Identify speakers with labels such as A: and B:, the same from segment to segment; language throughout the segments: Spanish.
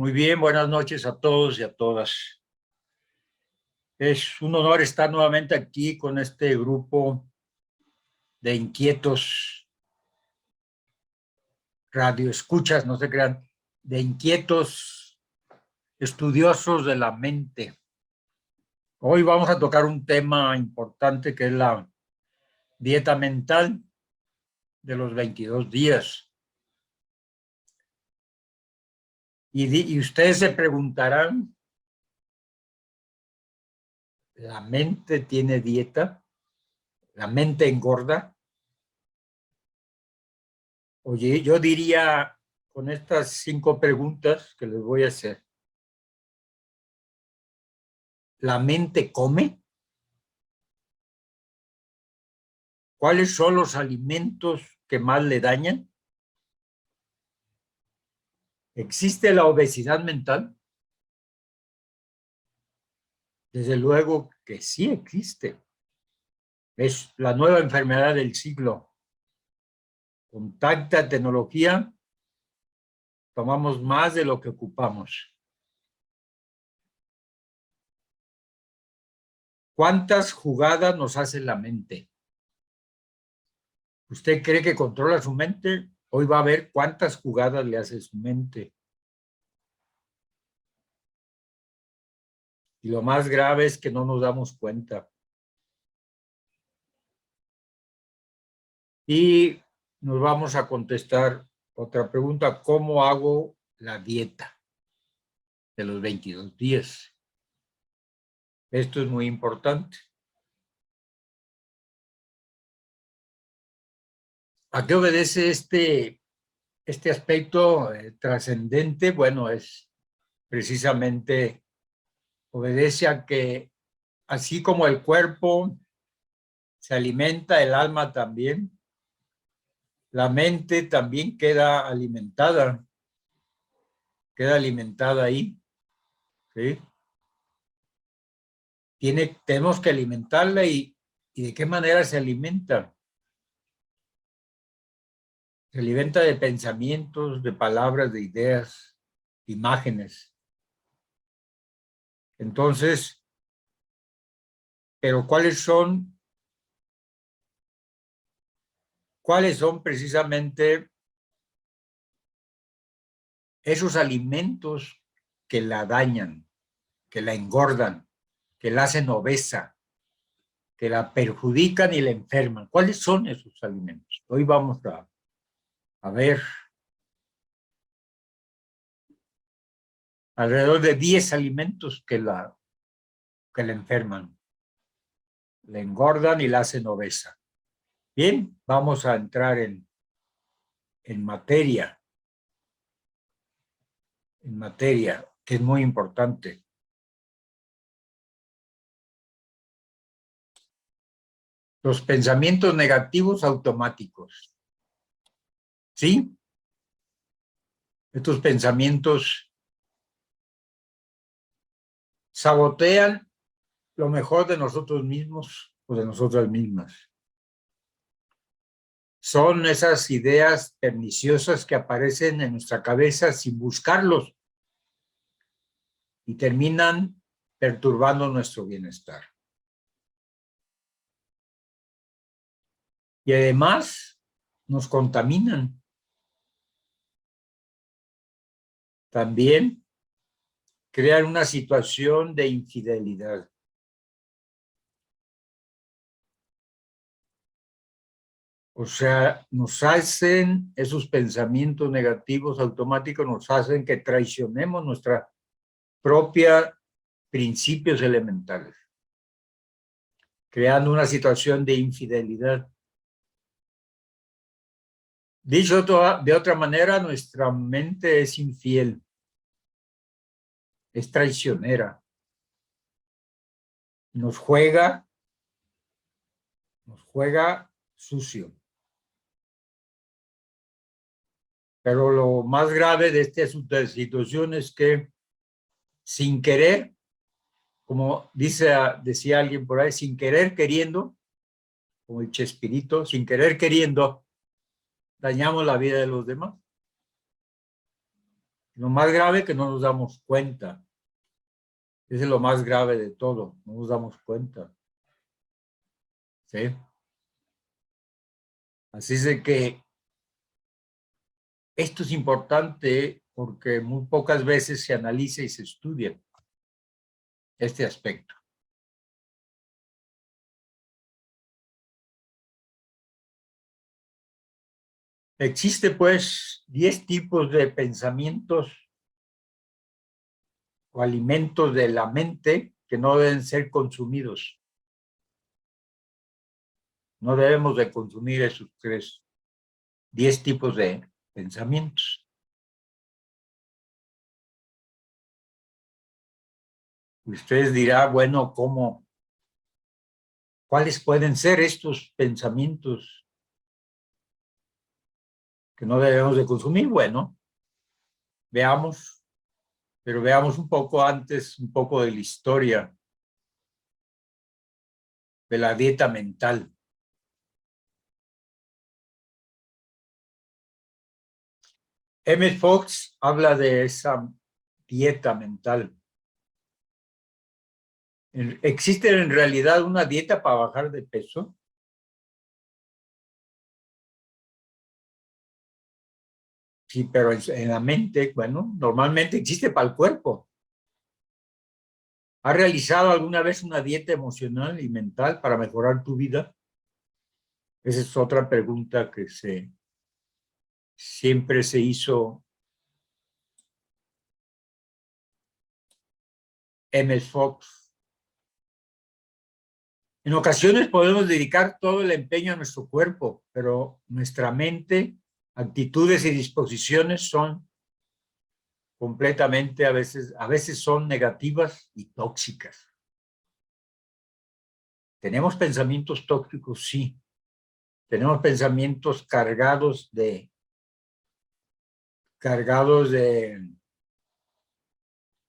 A: Muy bien, buenas noches a todos y a todas. Es un honor estar nuevamente aquí con este grupo de inquietos radioescuchas, no se crean, de inquietos estudiosos de la mente. Hoy vamos a tocar un tema importante que es la dieta mental de los 22 días. Y ustedes se preguntarán, ¿la mente tiene dieta? ¿La mente engorda? Oye, yo diría con estas 5 preguntas que les voy a hacer. ¿La mente come? ¿Cuáles son los alimentos que más le dañan? ¿Existe la obesidad mental? Desde luego que sí existe. Es la nueva enfermedad del siglo. Con tanta tecnología, tomamos más de lo que ocupamos. ¿Cuántas jugadas nos hace la mente? ¿Usted cree que controla su mente? Hoy va a ver cuántas jugadas le hace su mente. Y lo más grave es que no nos damos cuenta. Y nos vamos a contestar otra pregunta. ¿Cómo hago la dieta de los 22 días? Esto es muy importante. ¿A qué obedece este aspecto trascendente? Bueno, es precisamente, obedece a que así como el cuerpo se alimenta, el alma también, la mente también queda alimentada ahí, ¿sí? Tenemos que alimentarla y ¿de qué manera se alimenta? Se alimenta de pensamientos, de palabras, de ideas, de imágenes. Entonces, pero ¿cuáles son precisamente esos alimentos que la dañan, que la engordan, que la hacen obesa, que la perjudican y la enferman? ¿Cuáles son esos alimentos? Hoy vamos a ver alrededor de 10 alimentos que la enferman, la engordan y la hacen obesa. Bien, vamos a entrar en materia, que es muy importante. Los pensamientos negativos automáticos. ¿Sí? Estos pensamientos sabotean lo mejor de nosotros mismos o de nosotras mismas. Son esas ideas perniciosas que aparecen en nuestra cabeza sin buscarlos y terminan perturbando nuestro bienestar. Y además nos contaminan. También crean una situación de infidelidad. O sea, nos hacen esos pensamientos negativos automáticos, nos hacen que traicionemos nuestra propia principios elementales, creando una situación de infidelidad. Dicho de otra manera, nuestra mente es infiel, es traicionera, nos juega sucio. Pero lo más grave de esta situación es que sin querer, como decía alguien por ahí, sin querer queriendo, como el Chespirito, sin querer queriendo, dañamos la vida de los demás. Lo más grave es que no nos damos cuenta. Ese es lo más grave de todo, no nos damos cuenta. ¿Sí? Así es de que esto es importante porque muy pocas veces se analiza y se estudia este aspecto. Existe pues 10 tipos de pensamientos o alimentos de la mente que no deben ser consumidos. No debemos de consumir esos 10 tipos de pensamientos. Ustedes dirán, bueno, ¿cómo? ¿Cuáles pueden ser estos pensamientos que no debemos de consumir? Bueno, veamos, pero veamos un poco antes, un poco de la historia de la dieta mental. Emmett Fox habla de esa dieta mental. ¿Existe en realidad una dieta para bajar de peso? Sí, pero en la mente, bueno, normalmente existe para el cuerpo. ¿Has realizado alguna vez una dieta emocional y mental para mejorar tu vida? Esa es otra pregunta que siempre se hizo Emmett Fox. En ocasiones podemos dedicar todo el empeño a nuestro cuerpo, pero nuestra mente, actitudes y disposiciones son completamente, a veces son negativas y tóxicas. ¿Tenemos pensamientos tóxicos? Sí. Tenemos pensamientos cargados de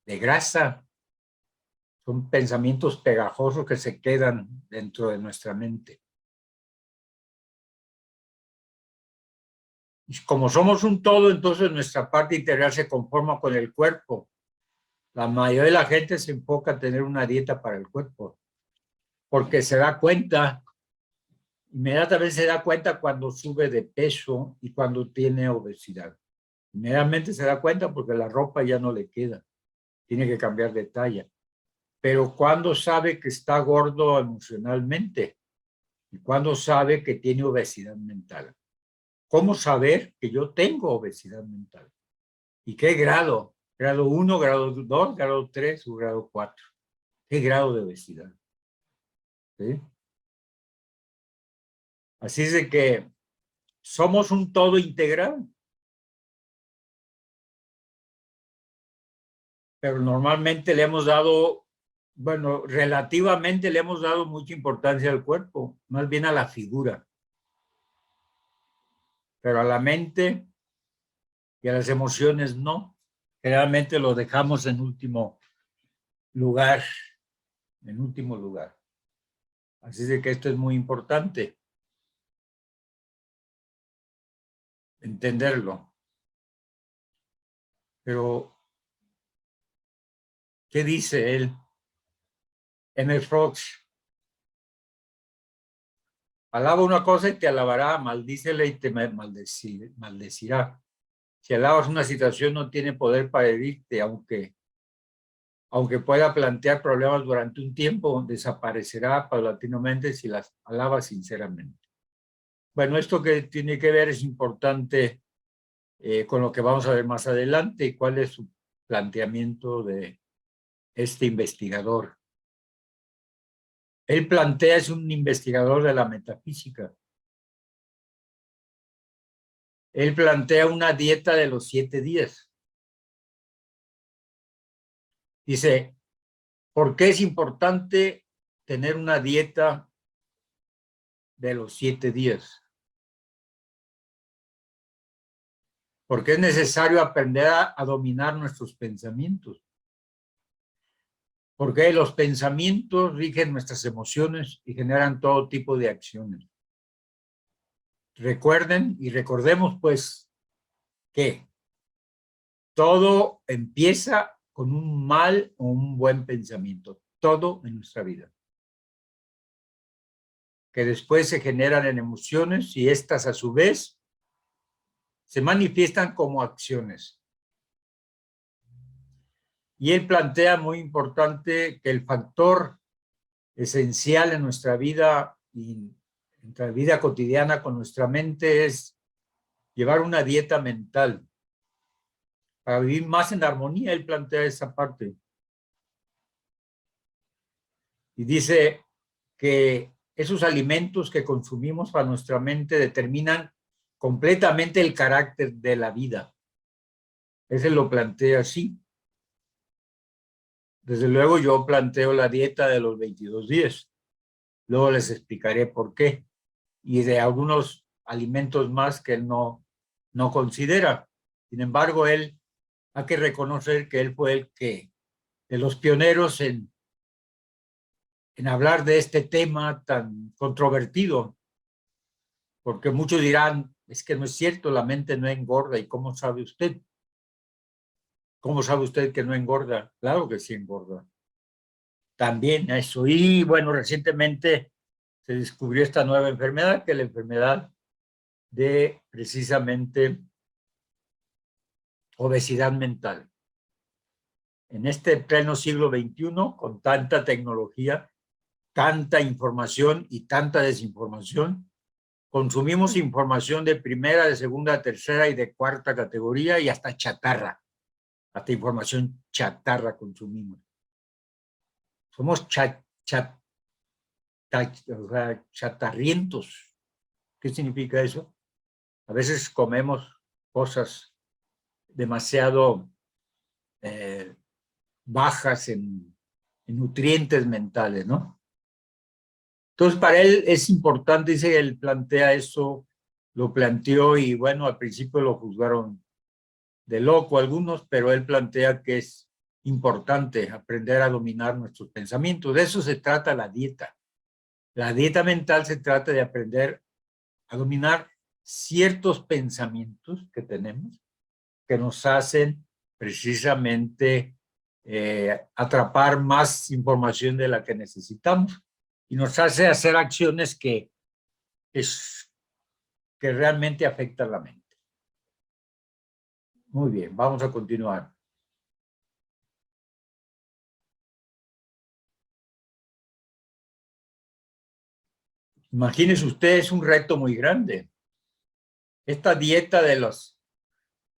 A: grasa. Son pensamientos pegajosos que se quedan dentro de nuestra mente. Y como somos un todo, entonces nuestra parte integral se conforma con el cuerpo. La mayoría de la gente se enfoca a tener una dieta para el cuerpo, porque se da cuenta, inmediatamente se da cuenta cuando sube de peso y cuando tiene obesidad. Inmediatamente se da cuenta porque la ropa ya no le queda, tiene que cambiar de talla. Pero cuando sabe que está gordo emocionalmente y cuando sabe que tiene obesidad mental. ¿Cómo saber que yo tengo obesidad mental? ¿Y qué grado? ¿Grado 1, grado 2, grado 3 o grado 4? ¿Qué grado de obesidad? ¿Sí? Así es de que somos un todo integral, pero normalmente le hemos dado, bueno, relativamente le hemos dado mucha importancia al cuerpo, más bien a la figura, pero a la mente y a las emociones no. Generalmente lo dejamos en último lugar, en último lugar. Así es de que esto es muy importante, entenderlo. Pero, ¿qué dice él? Emmett Fox, alaba una cosa y te alabará, maldícele y te maldecirá. Si alabas una situación, no tiene poder para herirte, aunque pueda plantear problemas durante un tiempo, desaparecerá paulatinamente si las alabas sinceramente. Bueno, esto que tiene que ver es importante con lo que vamos a ver más adelante y cuál es su planteamiento de este investigador. Él plantea, es un investigador de la metafísica. Él plantea una dieta de los 7 días. Dice, ¿por qué es importante tener una dieta de los 7 días? Porque es necesario aprender a dominar nuestros pensamientos. Porque los pensamientos rigen nuestras emociones y generan todo tipo de acciones. Recuerden y recordemos pues que Todo empieza con un mal o un buen pensamiento, todo en nuestra vida, que después se generan en emociones y estas a su vez se manifiestan como acciones. Y él plantea muy importante que el factor esencial en nuestra vida y en nuestra vida cotidiana con nuestra mente es llevar una dieta mental para vivir más en armonía. Él plantea esa parte y dice que esos alimentos que consumimos para nuestra mente determinan completamente el carácter de la vida. Ese lo plantea así. Desde luego yo planteo la dieta de los 22 días. Luego les explicaré por qué. Y de algunos alimentos más que él no considera. Sin embargo, él hay que reconocer que él fue el que, de los pioneros en hablar de este tema tan controvertido, porque muchos dirán, es que no es cierto, la mente no engorda. ¿Y cómo sabe usted? ¿Cómo sabe usted que no engorda? Claro que sí engorda. También eso. Y bueno, recientemente se descubrió esta nueva enfermedad, que es la enfermedad de precisamente obesidad mental. En este pleno siglo XXI, con tanta tecnología, tanta información y tanta desinformación, consumimos información de primera, de segunda, de tercera y de cuarta categoría y hasta chatarra. Hasta información chatarra consumimos. Somos chatarrientos. ¿Qué significa eso? A veces comemos cosas demasiado bajas en nutrientes mentales, ¿no? Entonces, para él es importante, dice, él plantea eso, lo planteó y bueno, al principio lo juzgaron de loco algunos, pero él plantea que es importante aprender a dominar nuestros pensamientos. De eso se trata la dieta. La dieta mental se trata de aprender a dominar ciertos pensamientos que tenemos que nos hacen precisamente atrapar más información de la que necesitamos y nos hace hacer acciones que realmente afectan la mente. Muy bien, vamos a continuar. Imagínense ustedes un reto muy grande. Esta dieta de los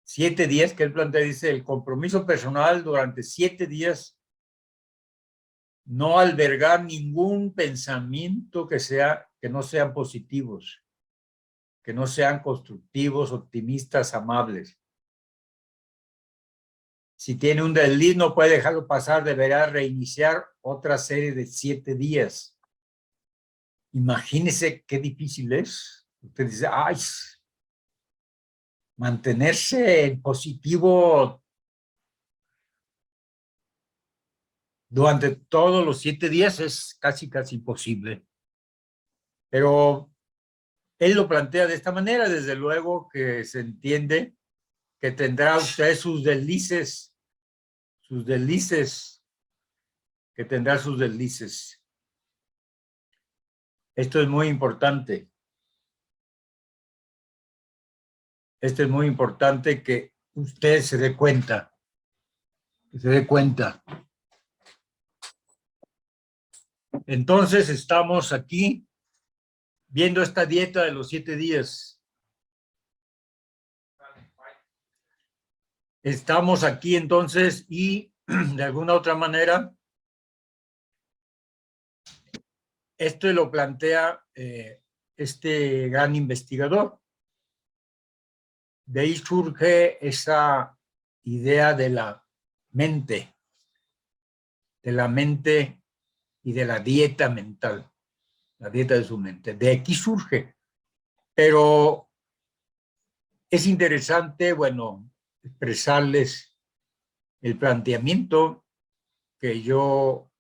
A: 7 días que él plantea, dice, el compromiso personal durante 7 días, no albergar ningún pensamiento que no sean positivos, que no sean constructivos, optimistas, amables. Si tiene un desliz, no puede dejarlo pasar, deberá reiniciar otra serie de 7 días. Imagínese qué difícil es. Usted dice, ay, mantenerse en positivo durante todos los 7 días es casi imposible. Pero él lo plantea de esta manera, desde luego que se entiende que tendrá usted sus deslices, que tendrá sus deslices. Esto es muy importante. Esto es muy importante que usted se dé cuenta. Que se dé cuenta. Entonces estamos aquí viendo esta dieta de los 7 días. Estamos aquí entonces y de alguna otra manera esto lo plantea este gran investigador. De ahí surge esa idea de la mente y de la dieta mental, la dieta de su mente. De aquí surge. Pero es interesante, bueno, expresarles el planteamiento que yo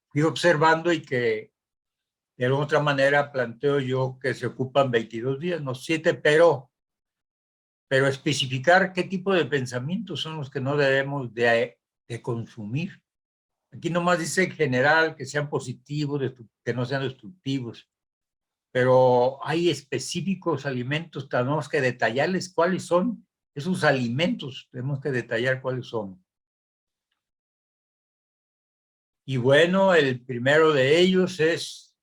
A: fui observando y que de alguna otra manera planteo yo que se ocupan 22 días, no 7, pero pero especificar qué tipo de pensamientos son los que no debemos de consumir. Aquí nomás dice en general que sean positivos, que no sean destructivos, pero hay específicos alimentos, tenemos que detallarles cuáles son esos alimentos, tenemos que detallar cuáles son. Y bueno, el primero de ellos es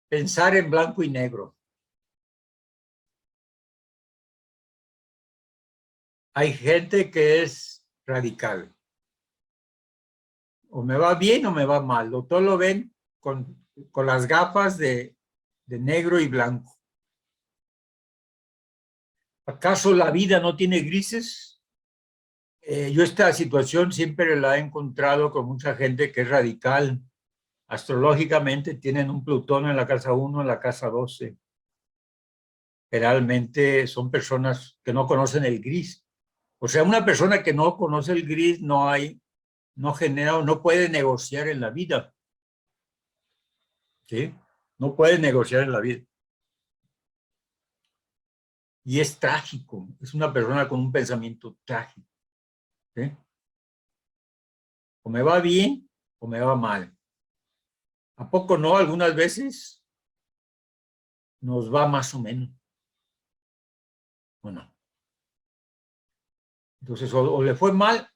A: pensar en blanco y negro. Hay gente que es radical. O me va bien o me va mal. O todo lo ven con las gafas de negro y blanco. ¿Acaso la vida no tiene grises? Yo esta situación siempre la he encontrado con mucha gente que es radical. Astrológicamente tienen un Plutón en la casa 1, en la casa 12. Generalmente son personas que no conocen el gris. O sea, una persona que no conoce el gris no genera o no puede negociar en la vida. ¿Sí? No puede negociar en la vida. Y es trágico. Es una persona con un pensamiento trágico. ¿Sí? O me va bien o me va mal. ¿A poco no? Algunas veces nos va más o menos. Bueno. Entonces, o le fue mal,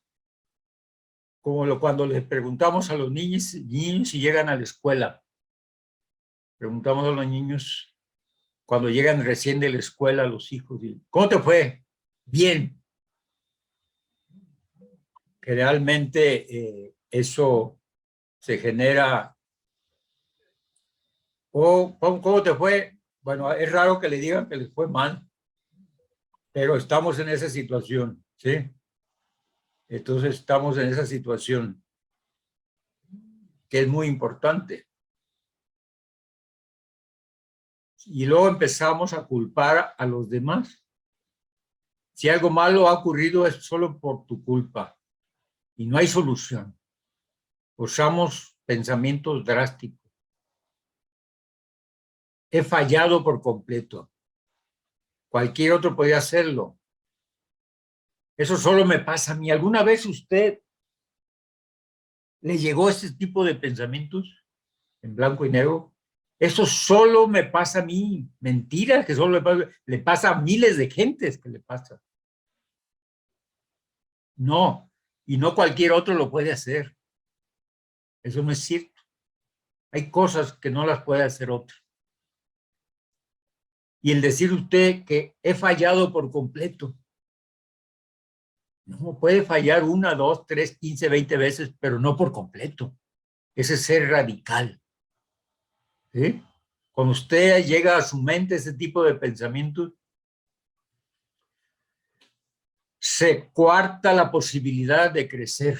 A: como cuando les preguntamos a los niños si llegan a la escuela. Preguntamos a los niños cuando llegan recién de la escuela, los hijos, ¿cómo te fue? Bien. Generalmente eso se genera. ¿Cómo te fue? Bueno, es raro que le digan que les fue mal, pero estamos en esa situación, ¿sí? Entonces estamos en esa situación que es muy importante. Y luego empezamos a culpar a los demás. Si algo malo ha ocurrido es solo por tu culpa y no hay solución. Usamos pensamientos drásticos. He fallado por completo. Cualquier otro podría hacerlo. Eso solo me pasa a mí. ¿Alguna vez usted le llegó este tipo de pensamientos en blanco y negro? Eso solo me pasa a mí. Mentira, que solo le pasa a miles de gentes que le pasa. No, y no cualquier otro lo puede hacer. Eso no es cierto. Hay cosas que no las puede hacer otro. Y el decir usted que he fallado por completo. No, puede fallar 1, 2, 3, 15, 20 veces, pero no por completo. Ese es ser radical. ¿Sí? Cuando usted llega a su mente ese tipo de pensamientos, se coarta la posibilidad de crecer,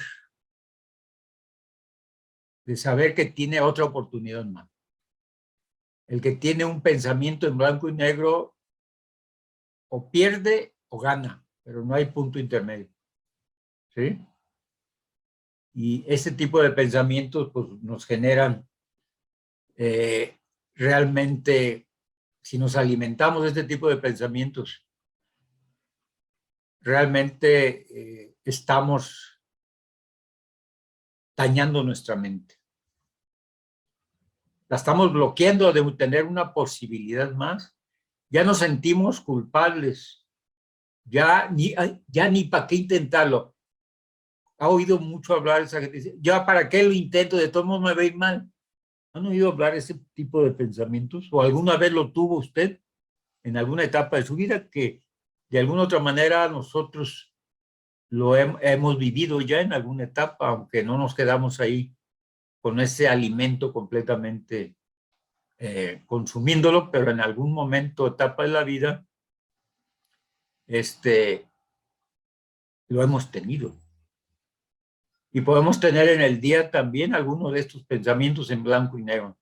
A: de saber que tiene otra oportunidad más. El que tiene un pensamiento en blanco y negro o pierde o gana, pero no hay punto intermedio. ¿Sí? Y ese tipo de pensamientos pues, nos generan realmente, si nos alimentamos de este tipo de pensamientos, realmente estamos dañando nuestra mente. La estamos bloqueando de tener una posibilidad más. Ya nos sentimos culpables. Ya ni para qué intentarlo. Ha oído mucho hablar esa gente. Dice, ya para qué lo intento, de todos modos me va a ir mal. ¿Han oído hablar ese tipo de pensamientos? ¿O alguna vez lo tuvo usted en alguna etapa de su vida que de alguna otra manera nosotros lo hemos vivido ya en alguna etapa, aunque no nos quedamos ahí con ese alimento completamente consumiéndolo, pero en algún momento, etapa de la vida, lo hemos tenido. Y podemos tener en el día también algunos de estos pensamientos en blanco y negro.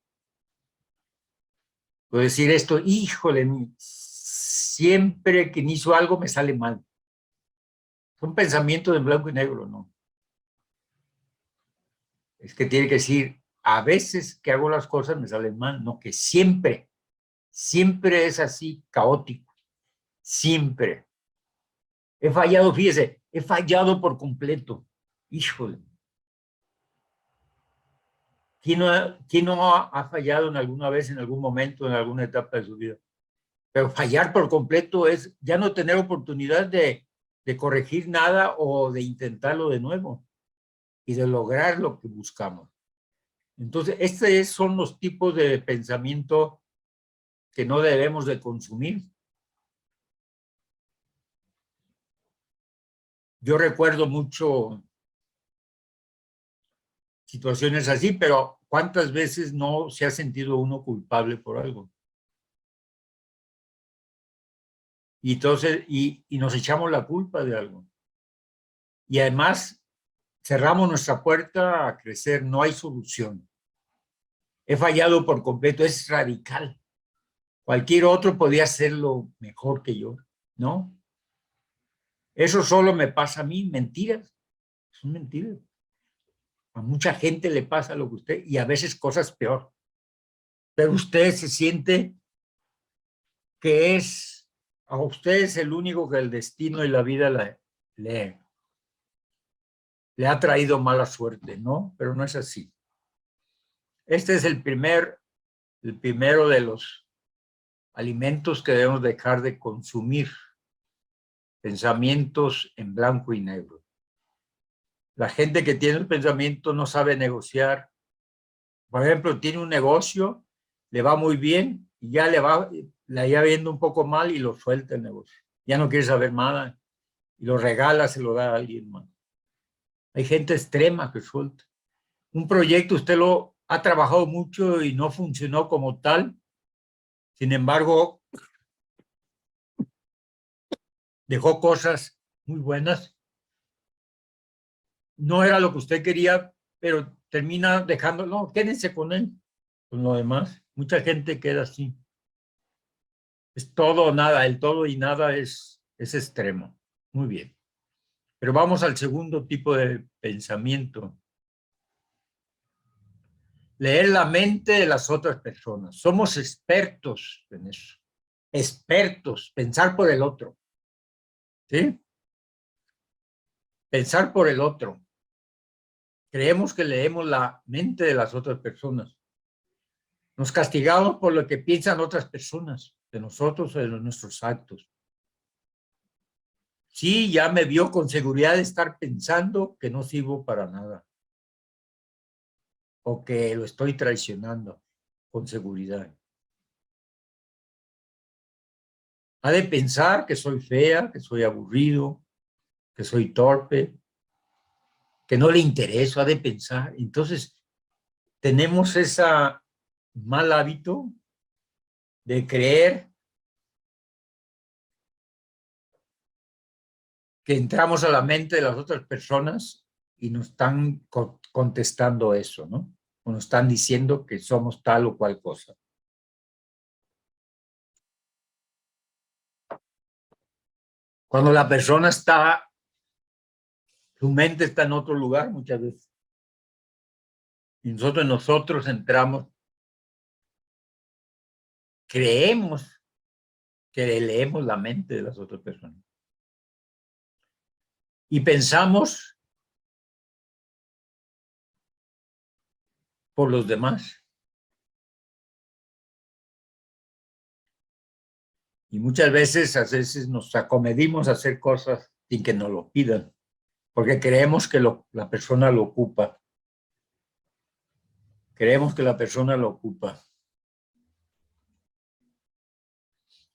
A: Puedo decir esto, híjole, siempre que inicio algo me sale mal. Son pensamientos en blanco y negro, ¿no? Es que tiene que decir, a veces que hago las cosas me salen mal, no que siempre es así, caótico, siempre. He fallado, fíjese, he fallado por completo. Híjole. ¿Quién no ha fallado en alguna vez, en algún momento, en alguna etapa de su vida? Pero fallar por completo es ya no tener oportunidad de corregir nada o de intentarlo de nuevo y de lograr lo que buscamos. Entonces, estos son los tipos de pensamiento que no debemos de consumir. Yo recuerdo mucho situaciones así, pero ¿cuántas veces no se ha sentido uno culpable por algo? Y entonces, y nos echamos la culpa de algo. Y además, cerramos nuestra puerta a crecer, no hay solución. He fallado por completo, es radical. Cualquier otro podía hacerlo mejor que yo, ¿no? Eso solo me pasa a mí, mentiras, son mentiras. A mucha gente le pasa lo que usted, y a veces cosas peor. Pero usted se siente que a usted es el único que el destino y la vida le ha traído mala suerte, ¿no? Pero no es así. Este es el primero de los alimentos que debemos dejar de consumir. Pensamientos en blanco y negro. La gente que tiene el pensamiento no sabe negociar. Por ejemplo, tiene un negocio, le va muy bien y ya la ya viendo un poco mal y lo suelta el negocio. Ya no quiere saber nada y lo regala, se lo da a alguien más. Hay gente extrema que suelta. Un proyecto usted lo ha trabajado mucho y no funcionó como tal. Sin embargo, dejó cosas muy buenas. No era lo que usted quería, pero termina dejándolo. No, quédense con él. Con lo demás, mucha gente queda así. Es todo o nada, el todo y nada es extremo. Muy bien. Pero vamos al segundo tipo de pensamiento. Leer la mente de las otras personas. Somos expertos en eso. Expertos, pensar por el otro. ¿Sí? Pensar por el otro. Creemos que leemos la mente de las otras personas. Nos castigamos por lo que piensan otras personas, de nosotros o de nuestros actos. Sí, ya me vio con seguridad de estar pensando que no sirvo para nada o que lo estoy traicionando con seguridad. Ha de pensar que soy fea, que soy aburrido, que soy torpe, que no le intereso, ha de pensar. Entonces, tenemos ese mal hábito de creer que entramos a la mente de las otras personas y nos están contestando eso, ¿no? O nos están diciendo que somos tal o cual cosa. Cuando la persona su mente está en otro lugar muchas veces. Y nosotros entramos, creemos que leemos la mente de las otras personas. Y pensamos por los demás. Y muchas veces, a veces nos acomedimos a hacer cosas sin que nos lo pidan, porque creemos que la persona lo ocupa. Creemos que la persona lo ocupa.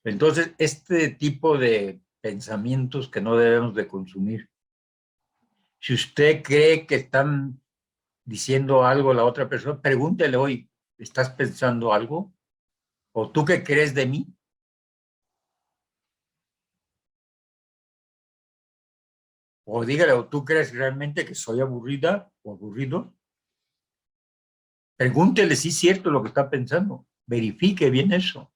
A: Entonces, este tipo de pensamientos que no debemos de consumir. Si usted cree que están diciendo algo a la otra persona, pregúntele hoy, ¿estás pensando algo? ¿O tú qué crees de mí? O dígale, ¿o tú crees realmente que soy aburrida o aburrido? Pregúntele si es cierto lo que está pensando. Verifique bien eso.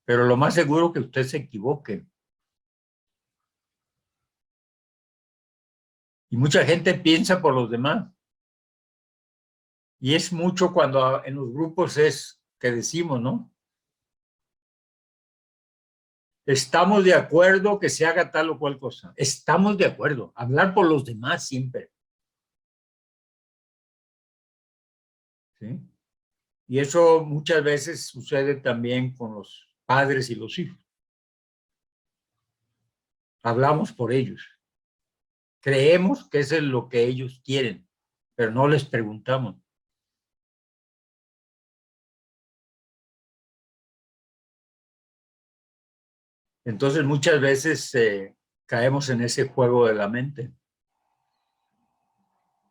A: Pero lo más seguro que usted se equivoque. Y mucha gente piensa por los demás. Y es mucho cuando en los grupos es que decimos, ¿no? Estamos de acuerdo que se haga tal o cual cosa. Estamos de acuerdo. Hablar por los demás siempre. ¿Sí? Y eso muchas veces sucede también con los padres y los hijos. Hablamos por ellos. Creemos que eso es lo que ellos quieren, pero no les preguntamos. Entonces muchas veces caemos en ese juego de la mente.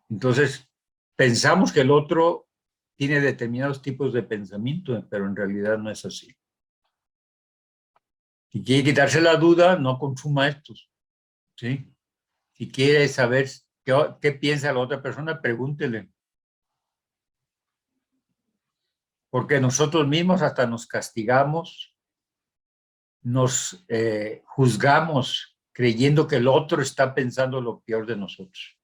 A: Entonces pensamos que el otro tiene determinados tipos de pensamiento, pero en realidad no es así. Si quiere quitarse la duda, no consuma estos, ¿sí? Si quiere saber qué piensa la otra persona, pregúntele. Porque nosotros mismos hasta nos castigamos, nos juzgamos creyendo que el otro está pensando lo peor de nosotros.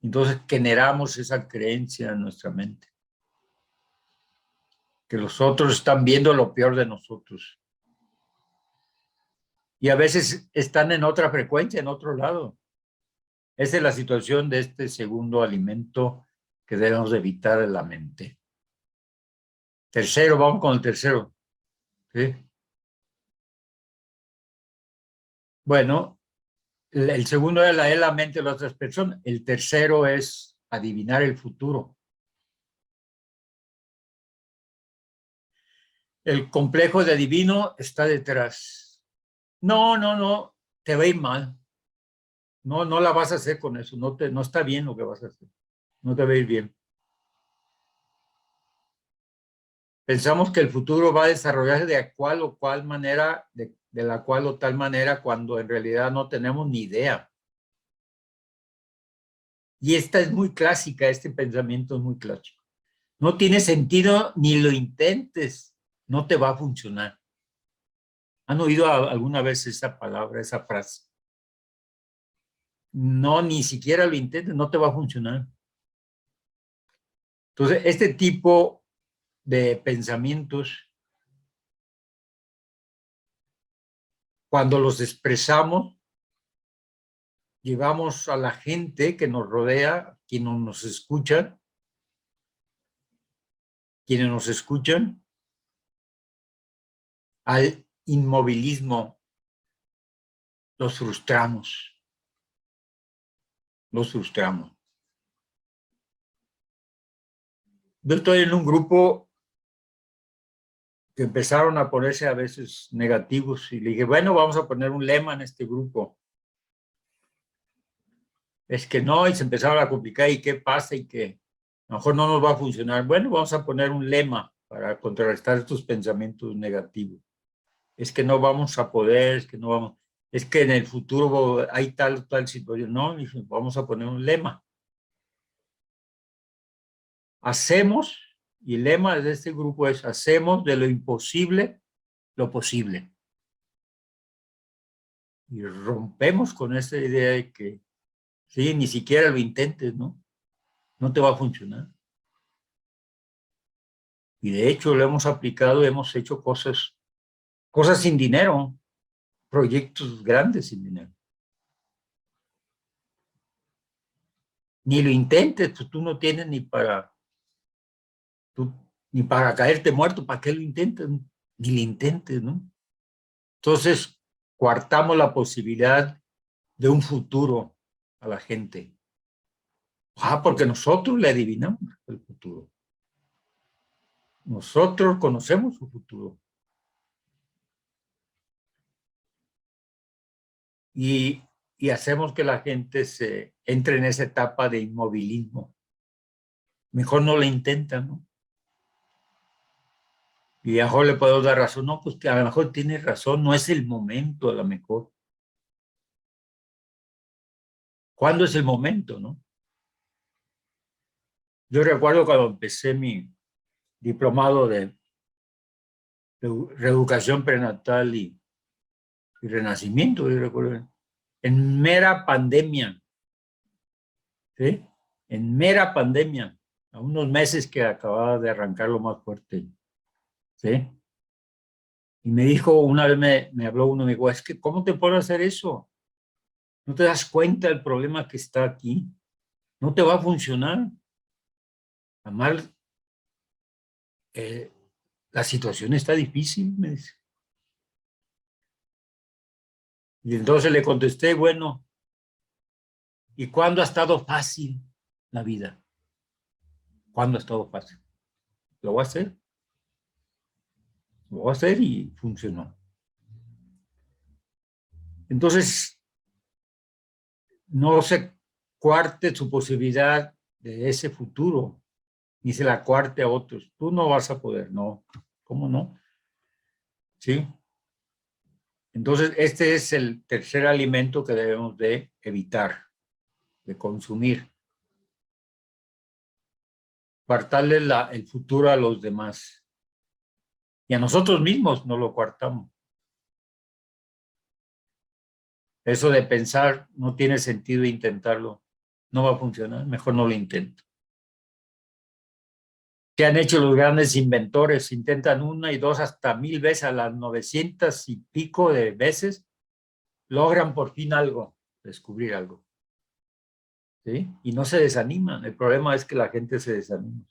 A: Entonces generamos esa creencia en nuestra mente, que los otros están viendo lo peor de nosotros. Y a veces están en otra frecuencia, en otro lado. Esa es la situación de este segundo alimento que debemos evitar en la mente. Tercero, vamos con el tercero. ¿Sí? Bueno, el segundo es la mente de las otras personas. El tercero es adivinar el futuro. El complejo de adivino está detrás. No, no, no, te va a ir mal. No, no la vas a hacer con eso. No está bien lo que vas a hacer. No te va a ir bien. Pensamos que el futuro va a desarrollarse de cual o cual manera, de la cual o tal manera, cuando en realidad no tenemos ni idea. Y esta es muy clásica, este pensamiento es muy clásico. No tiene sentido ni lo intentes, no te va a funcionar. ¿Han oído alguna vez esa palabra, esa frase? No, ni siquiera lo intentes, no te va a funcionar. Entonces, este tipo de pensamientos, cuando los expresamos, llevamos a la gente que nos rodea, quienes nos escuchan, al inmovilismo, los frustramos, los frustramos. Yo estoy en un grupo que empezaron a ponerse a veces negativos y le dije, bueno, vamos a poner un lema en este grupo. Es que no, y se empezaron a complicar, y qué pasa, y que a lo mejor no nos va a funcionar. Bueno, vamos a poner un lema para contrarrestar estos pensamientos negativos. Es que no vamos a poder, es que no vamos, es que en el futuro hay tal situación. No, dije, vamos a poner un lema. Hacemos, y el lema de este grupo es, hacemos de lo imposible lo posible. Y rompemos con esa idea de que, sí, ni siquiera lo intentes, ¿no? No te va a funcionar. Y de hecho lo hemos aplicado, hemos hecho cosas sin dinero, proyectos grandes sin dinero. Ni lo intentes, pues tú no tienes ni para caerte muerto, ¿para qué lo intentes? Ni lo intentes, ¿no? Entonces, coartamos la posibilidad de un futuro a la gente. Porque nosotros le adivinamos el futuro. Nosotros conocemos su futuro. Y, y hacemos que la gente se entre en esa etapa de inmovilismo. Mejor no lo intentan, ¿no? Y a lo mejor le puedo dar razón. No, pues que a lo mejor tiene razón, no es el momento a lo mejor. ¿Cuándo es el momento, no? Yo recuerdo cuando empecé mi diplomado de reeducación prenatal y renacimiento, yo recuerdo, en mera pandemia, ¿sí? En mera pandemia, a unos meses que acababa de arrancar lo más fuerte, ¿sí? Y me dijo, una vez me habló uno, me dijo, es que ¿cómo te puedo hacer eso? ¿No te das cuenta del problema que está aquí? No te va a funcionar. Además, eh, la situación está difícil, me dice. Y entonces le contesté, bueno, ¿y cuándo ha estado fácil la vida? ¿Cuándo ha estado fácil? Lo voy a hacer. Lo voy a hacer y funcionó. Entonces, no se cuarte su posibilidad de ese futuro, ni se la cuarte a otros. Tú no vas a poder, no. ¿Cómo no? Sí. Entonces, este es el tercer alimento que debemos de evitar, de consumir. Coartarle el futuro a los demás. Y a nosotros mismos no lo coartamos. Eso de pensar no tiene sentido intentarlo. No va a funcionar, mejor no lo intento. ¿Qué han hecho los grandes inventores? Intentan una y dos hasta 1000 veces, a las 900 y pico de veces, logran por fin algo, descubrir algo. ¿Sí? Y no se desaniman. El problema es que la gente se desanima.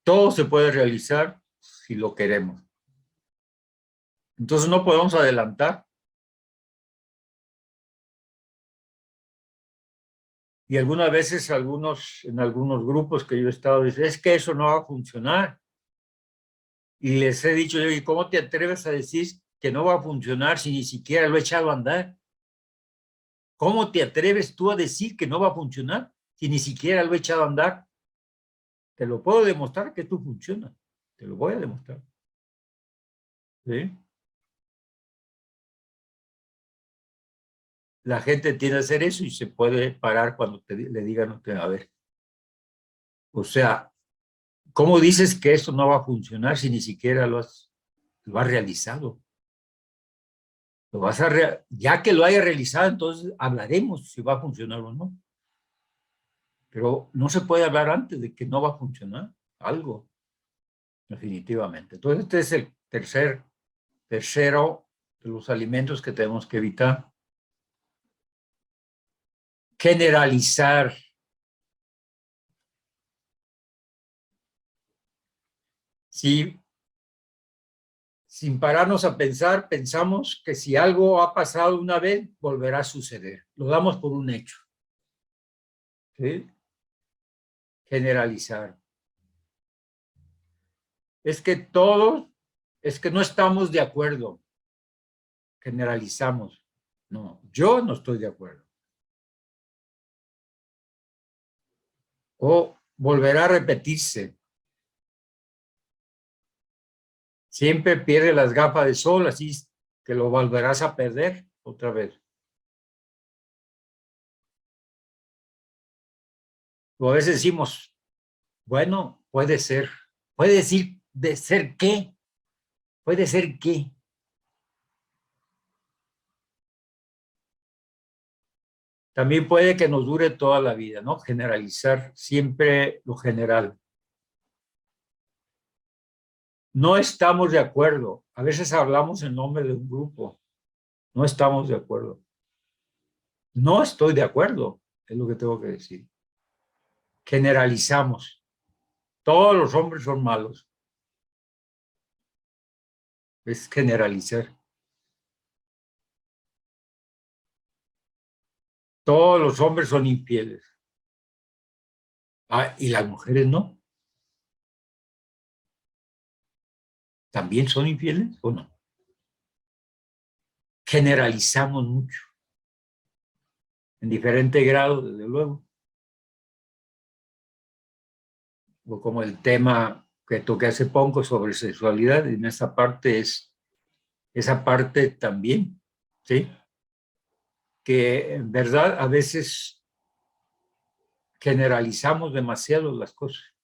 A: Todo se puede realizar si lo queremos. Entonces no podemos adelantar. Y algunas veces en algunos grupos que yo he estado, dicen, es que eso no va a funcionar. Y les he dicho, ¿y cómo te atreves a decir que no va a funcionar si ni siquiera lo he echado a andar? ¿Cómo te atreves tú a decir que no va a funcionar si ni siquiera lo he echado a andar? Te lo puedo demostrar que tú funciona. Te lo voy a demostrar. ¿Sí? La gente tiende a hacer eso y se puede parar cuando le digan, a ver, o sea, ¿cómo dices que esto no va a funcionar si ni siquiera lo has realizado? Ya que lo haya realizado, entonces hablaremos si va a funcionar o no. Pero no se puede hablar antes de que no va a funcionar algo, definitivamente. Entonces, este es el tercero de los alimentos que tenemos que evitar. Generalizar. Si sin pararnos a pensar, pensamos que si algo ha pasado una vez, volverá a suceder. Lo damos por un hecho. ¿Sí? Generalizar. Es que todos, es que no estamos de acuerdo. Generalizamos. No, yo no estoy de acuerdo. O volverá a repetirse. Siempre pierde las gafas de sol, así que lo volverás a perder otra vez. O a veces decimos, bueno, puede ser. Puede decir de ser qué. Puede ser qué. También puede que nos dure toda la vida, ¿no? Generalizar siempre lo general. No estamos de acuerdo. A veces hablamos en nombre de un grupo. No estamos de acuerdo. No estoy de acuerdo, es lo que tengo que decir. Generalizamos. Todos los hombres son malos. Es generalizar. Todos los hombres son infieles. Ah, y las mujeres no. ¿También son infieles o no? Generalizamos mucho. En diferente grado, desde luego. O como el tema que toqué hace poco sobre sexualidad, en esa parte esa parte también, ¿sí? Que en verdad a veces generalizamos demasiado las cosas.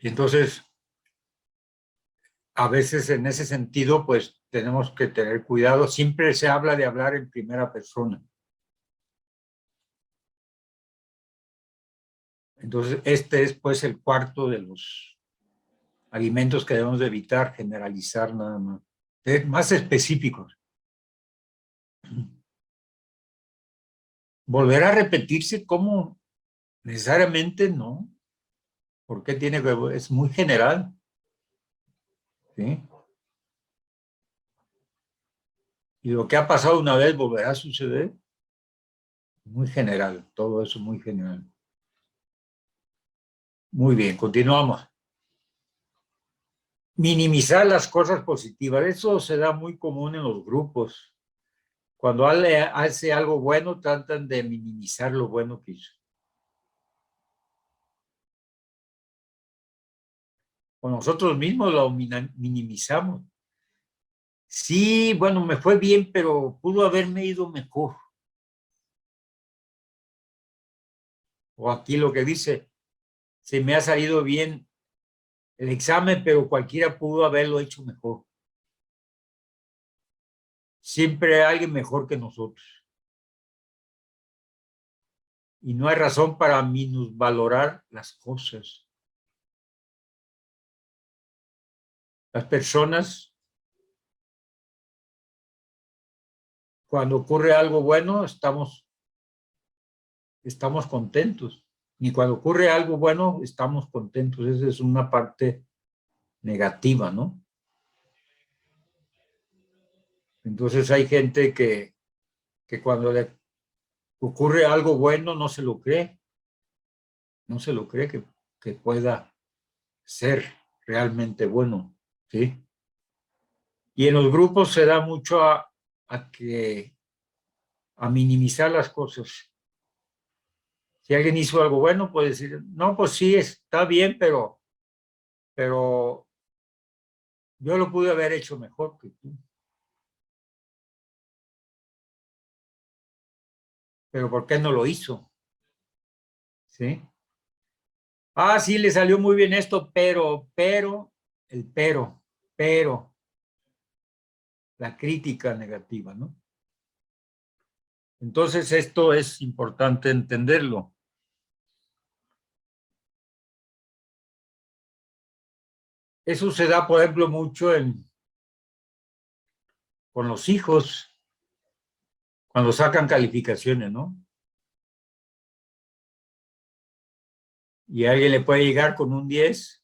A: Y entonces, a veces en ese sentido, pues tenemos que tener cuidado. Siempre se habla de hablar en primera persona. Entonces, este es pues el cuarto de los alimentos que debemos de evitar, generalizar nada más. Más específicos. ¿Volverá a repetirse? ¿Cómo? Necesariamente no. Porque tiene que, es muy general. ¿Sí? Y lo que ha pasado una vez volverá a suceder. Muy general, todo eso muy general. Muy bien, continuamos. Minimizar las cosas positivas. Eso se da muy común en los grupos. Cuando hace algo bueno, tratan de minimizar lo bueno que hizo. O nosotros mismos lo minimizamos. Sí, bueno, me fue bien, pero pudo haberme ido mejor. O aquí lo que dice, se me ha salido bien el examen, pero cualquiera pudo haberlo hecho mejor. Siempre hay alguien mejor que nosotros. Y no hay razón para minusvalorar las cosas. Las personas, cuando ocurre algo bueno, estamos contentos. Y cuando ocurre algo bueno, estamos contentos. Esa es una parte negativa, ¿no? Entonces hay gente que cuando le ocurre algo bueno no se lo cree. No se lo cree que pueda ser realmente bueno, ¿sí? Y en los grupos se da mucho a minimizar las cosas. Si alguien hizo algo bueno, puede decir, no, pues sí, está bien, pero yo lo pude haber hecho mejor que tú. Pero ¿por qué no lo hizo? ¿Sí? Ah, sí, le salió muy bien esto, el pero, la crítica negativa, ¿no? Entonces, esto es importante entenderlo. Eso se da, por ejemplo, mucho con los hijos, cuando sacan calificaciones, ¿no? Y alguien le puede llegar con un 10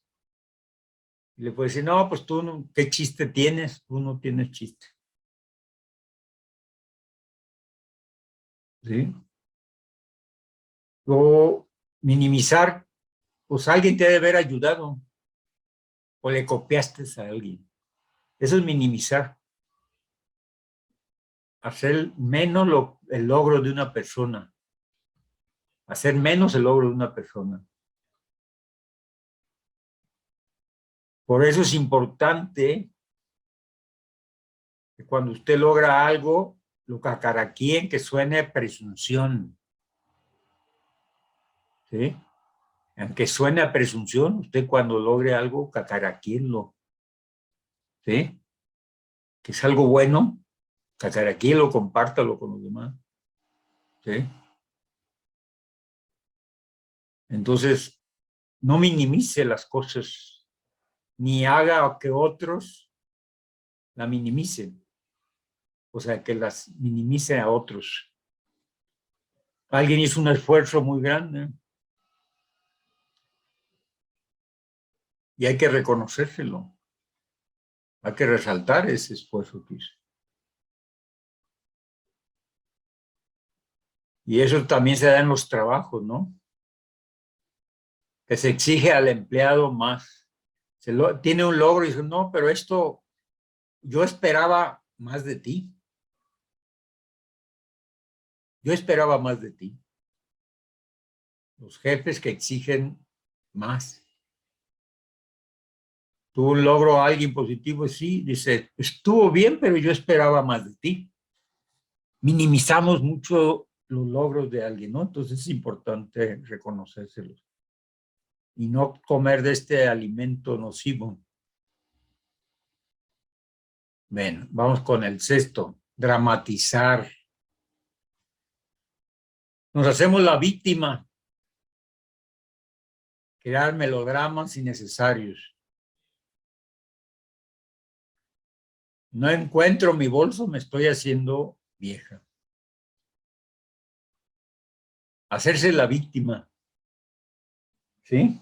A: y le puede decir, no, pues tú, no, ¿qué chiste tienes? Tú no tienes chiste. ¿Sí? O minimizar, pues alguien te debe haber ayudado o le copiaste a alguien. Eso es minimizar, hacer menos el logro de una persona, hacer menos el logro de una persona. Por eso es importante que cuando usted logra algo, lo cacaraquíen, que suene presunción. ¿Sí? Aunque suene a presunción, usted cuando logre algo, cacaraquíenlo. ¿Sí? Que es algo bueno, cacaraquíenlo, compártalo con los demás. ¿Sí? Entonces, no minimice las cosas, ni haga que otros la minimicen. O sea, que las minimice a otros. Alguien hizo un esfuerzo muy grande y hay que reconocérselo. Hay que resaltar ese esfuerzo que hizo. Y eso también se da en los trabajos, ¿no? Que se exige al empleado más. Tiene un logro y dice, no, pero esto yo esperaba más de ti. Yo esperaba más de ti. Los jefes que exigen más. Tuvo un logro alguien positivo, sí, dice, estuvo bien, pero yo esperaba más de ti. Minimizamos mucho los logros de alguien, ¿no? Entonces es importante reconocérselos y no comer de este alimento nocivo. Ven, vamos con el sexto, dramatizar. Nos hacemos la víctima crear melodramas innecesarios. No encuentro mi bolso, me estoy haciendo vieja. Hacerse la víctima. ¿Sí?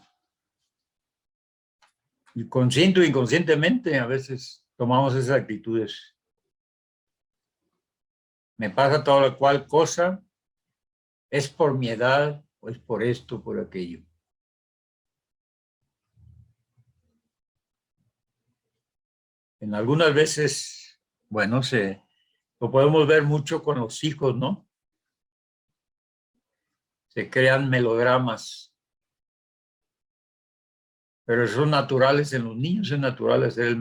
A: Y consciente o inconscientemente a veces tomamos esas actitudes. Me pasa toda cual cosa, es por mi edad, o es por esto, por aquello. En algunas veces, bueno, lo podemos ver mucho con los hijos, ¿no? Se crean melodramas, pero son naturales en los niños, es natural hacer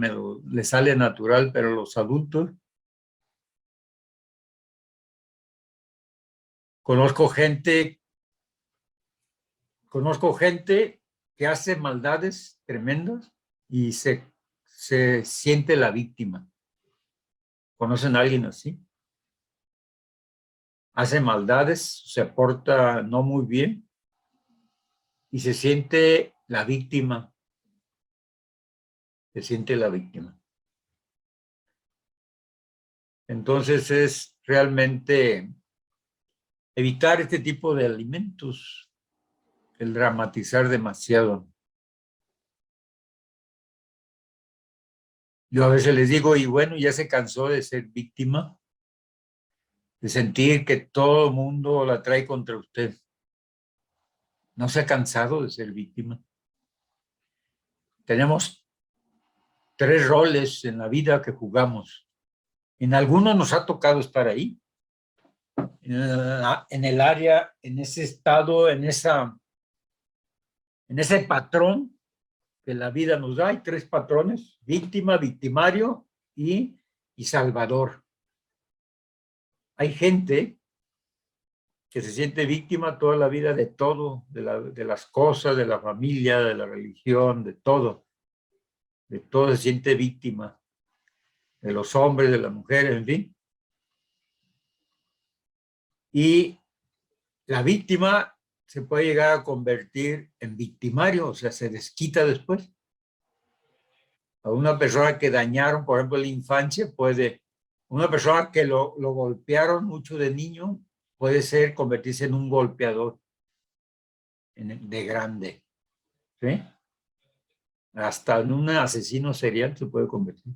A: les sale natural, pero los adultos, conozco gente que hace maldades tremendas y se siente la víctima. ¿Conocen a alguien así? Hace maldades, se porta no muy bien y se siente la víctima. Se siente la víctima. Entonces es realmente evitar este tipo de alimentos, el dramatizar demasiado. Yo a veces les digo, y bueno, ya se cansó de ser víctima, de sentir que todo el mundo la trae contra usted. ¿No se ha cansado de ser víctima? Tenemos 3 roles en la vida que jugamos. En algunos nos ha tocado estar ahí, en el área, en ese estado, en ese patrón que la vida nos da. Hay 3 patrones: víctima, victimario y salvador. Hay gente que se siente víctima toda la vida de todo, de las cosas, de la familia, de la religión, de todo se siente víctima, de los hombres, de las mujeres, en fin. Y la víctima se puede llegar a convertir en victimario, o sea, se desquita después. A una persona que dañaron, por ejemplo, en la infancia, una persona que lo golpearon mucho de niño, puede convertirse en un golpeador de grande, ¿sí? Hasta en un asesino serial se puede convertir.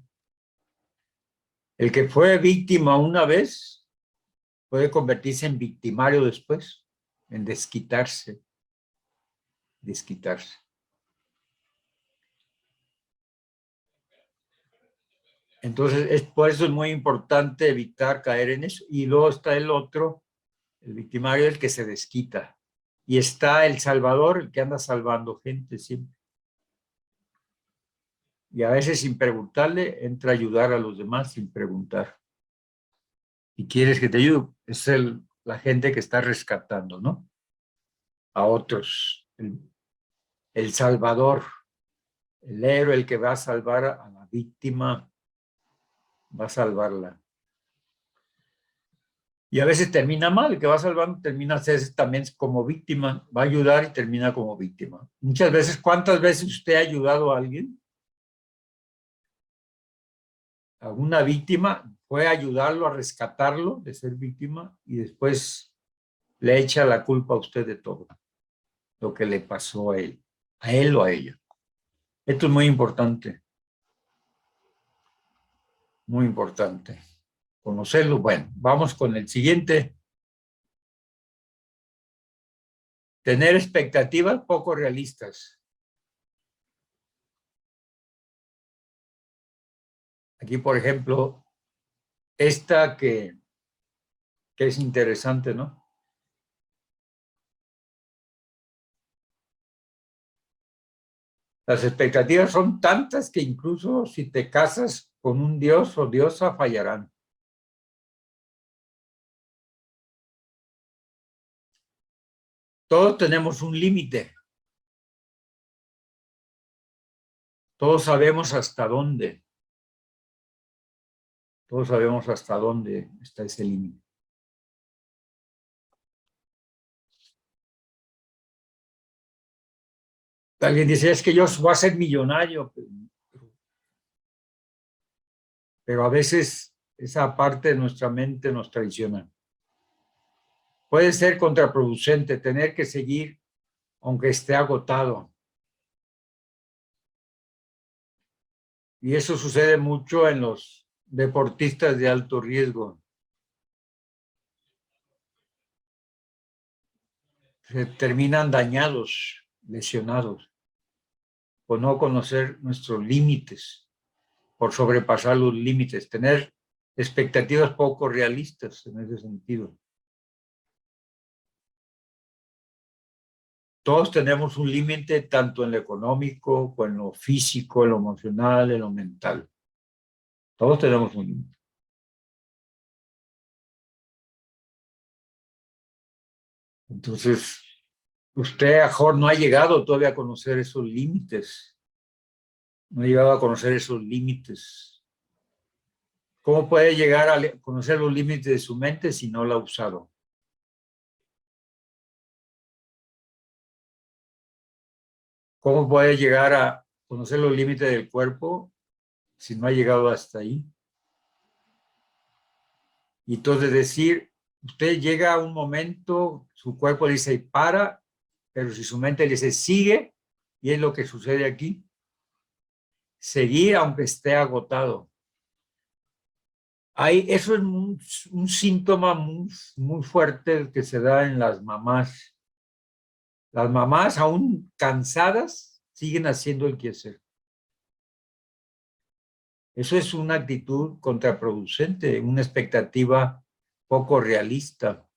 A: El que fue víctima una vez puede convertirse en victimario después, en desquitarse. Entonces, por eso es muy importante evitar caer en eso. Y luego está el otro, el victimario, el que se desquita. Y está el salvador, el que anda salvando gente siempre. Y a veces sin preguntarle, entra a ayudar a los demás sin preguntar. Y quieres que te ayude, es la gente que está rescatando, ¿no? A otros. El salvador, el héroe, el que va a salvar a la víctima, va a salvarla. Y a veces termina mal, el que va salvando termina a ser también como víctima, va a ayudar y termina como víctima. Muchas veces, ¿cuántas veces usted ha ayudado a alguien? A una víctima, fue a ayudarlo, a rescatarlo de ser víctima y después le echa la culpa a usted de todo lo que le pasó a él o a ella. Esto es muy importante, muy importante. Conocerlo. Bueno, vamos con el siguiente. Tener expectativas poco realistas. Aquí, por ejemplo, esta que es interesante, ¿no? Las expectativas son tantas que incluso si te casas con un dios o diosa fallarán. Todos tenemos un límite. Todos sabemos hasta dónde. Todos sabemos hasta dónde está ese límite. Alguien dice, es que yo voy a ser millonario, pero a veces esa parte de nuestra mente nos traiciona. Puede ser contraproducente tener que seguir aunque esté agotado. Y eso sucede mucho en los deportistas de alto riesgo. Se terminan dañados, lesionados, por no conocer nuestros límites, por sobrepasar los límites, tener expectativas poco realistas en ese sentido. Todos tenemos un límite tanto en lo económico, como en lo físico, en lo emocional, en lo mental. Todos tenemos un límite. Entonces, usted, mejor, no ha llegado todavía a conocer esos límites. No ha llegado a conocer esos límites. ¿Cómo puede llegar a conocer los límites de su mente si no la ha usado? ¿Cómo puede llegar a conocer los límites del cuerpo si no ha llegado hasta ahí? Y entonces decir, usted llega a un momento, su cuerpo le dice para, pero si su mente le dice sigue, y es lo que sucede aquí, seguir aunque esté agotado. Eso es un síntoma muy fuerte que se da en las mamás. Las mamás, aún cansadas, siguen haciendo el quehacer. Eso es una actitud contraproducente, una expectativa poco realista.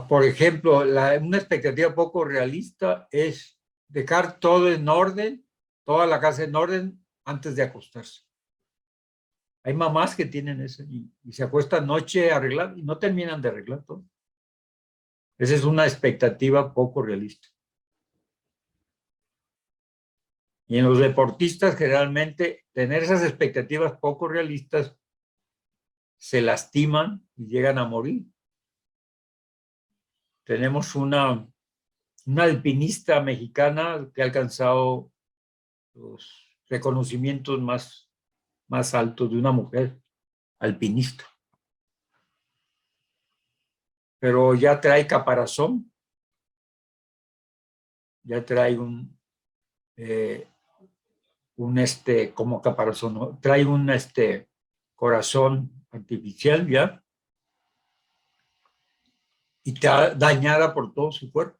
A: Por ejemplo, una expectativa poco realista es dejar todo en orden, toda la casa en orden antes de acostarse. Hay mamás que tienen eso y se acuestan noche a arreglar y no terminan de arreglar todo. Esa es una expectativa poco realista. Y en los deportistas, generalmente, tener esas expectativas poco realistas se lastiman y llegan a morir. Tenemos una alpinista mexicana que ha alcanzado los reconocimientos más altos de una mujer alpinista. Pero ya trae caparazón, ya trae como caparazón, ¿no? Trae un corazón artificial ya y está dañada por todo su cuerpo.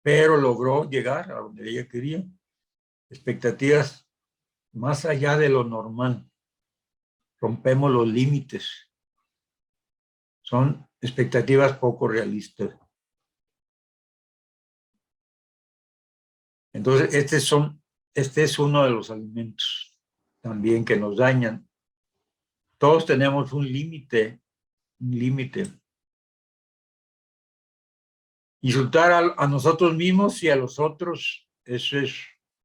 A: Pero logró llegar a donde ella quería. Expectativas más allá de lo normal. Rompemos los límites. Son expectativas poco realistas. Entonces, este es uno de los alimentos también que nos dañan. Todos tenemos un límite, un límite. Insultar a nosotros mismos y a los otros, eso es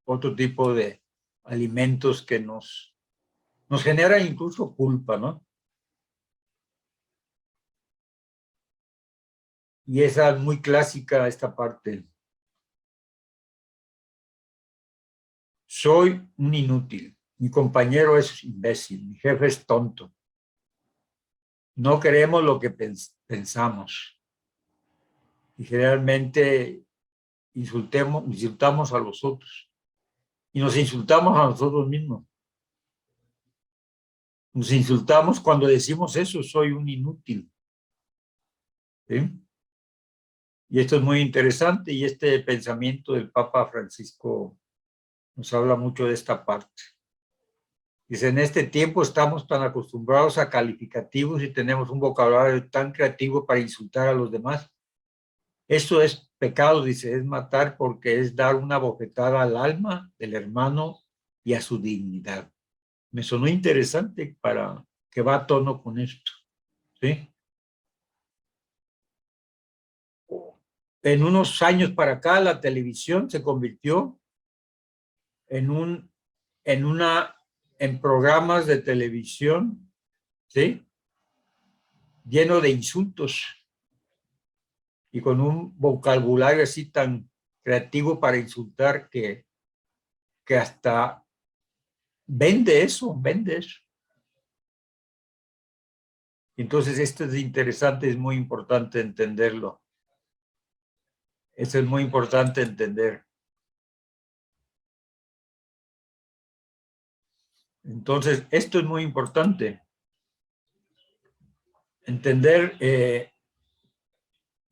A: otro tipo de alimentos que nos genera incluso culpa, ¿no? Y esa es muy clásica, esta parte. Soy un inútil, mi compañero es imbécil, mi jefe es tonto. No queremos lo que pensamos. Y generalmente insultamos a los otros. Y nos insultamos a nosotros mismos. Nos insultamos cuando decimos eso, soy un inútil. ¿Sí? Y esto es muy interesante y este pensamiento del Papa Francisco nos habla mucho de esta parte. Dice, en este tiempo estamos tan acostumbrados a calificativos y tenemos un vocabulario tan creativo para insultar a los demás. Esto es pecado, dice, es matar porque es dar una bofetada al alma del hermano y a su dignidad. Me sonó interesante para que va a tono con esto, ¿sí? En unos años para acá, la televisión se convirtió en en programas de televisión, ¿sí? Lleno de insultos. y con un vocabulario así tan creativo para insultar que hasta vende eso, vende eso. Entonces, esto es interesante, es muy importante entenderlo. Eso es muy importante entender. Entonces, esto es muy importante. Entender, de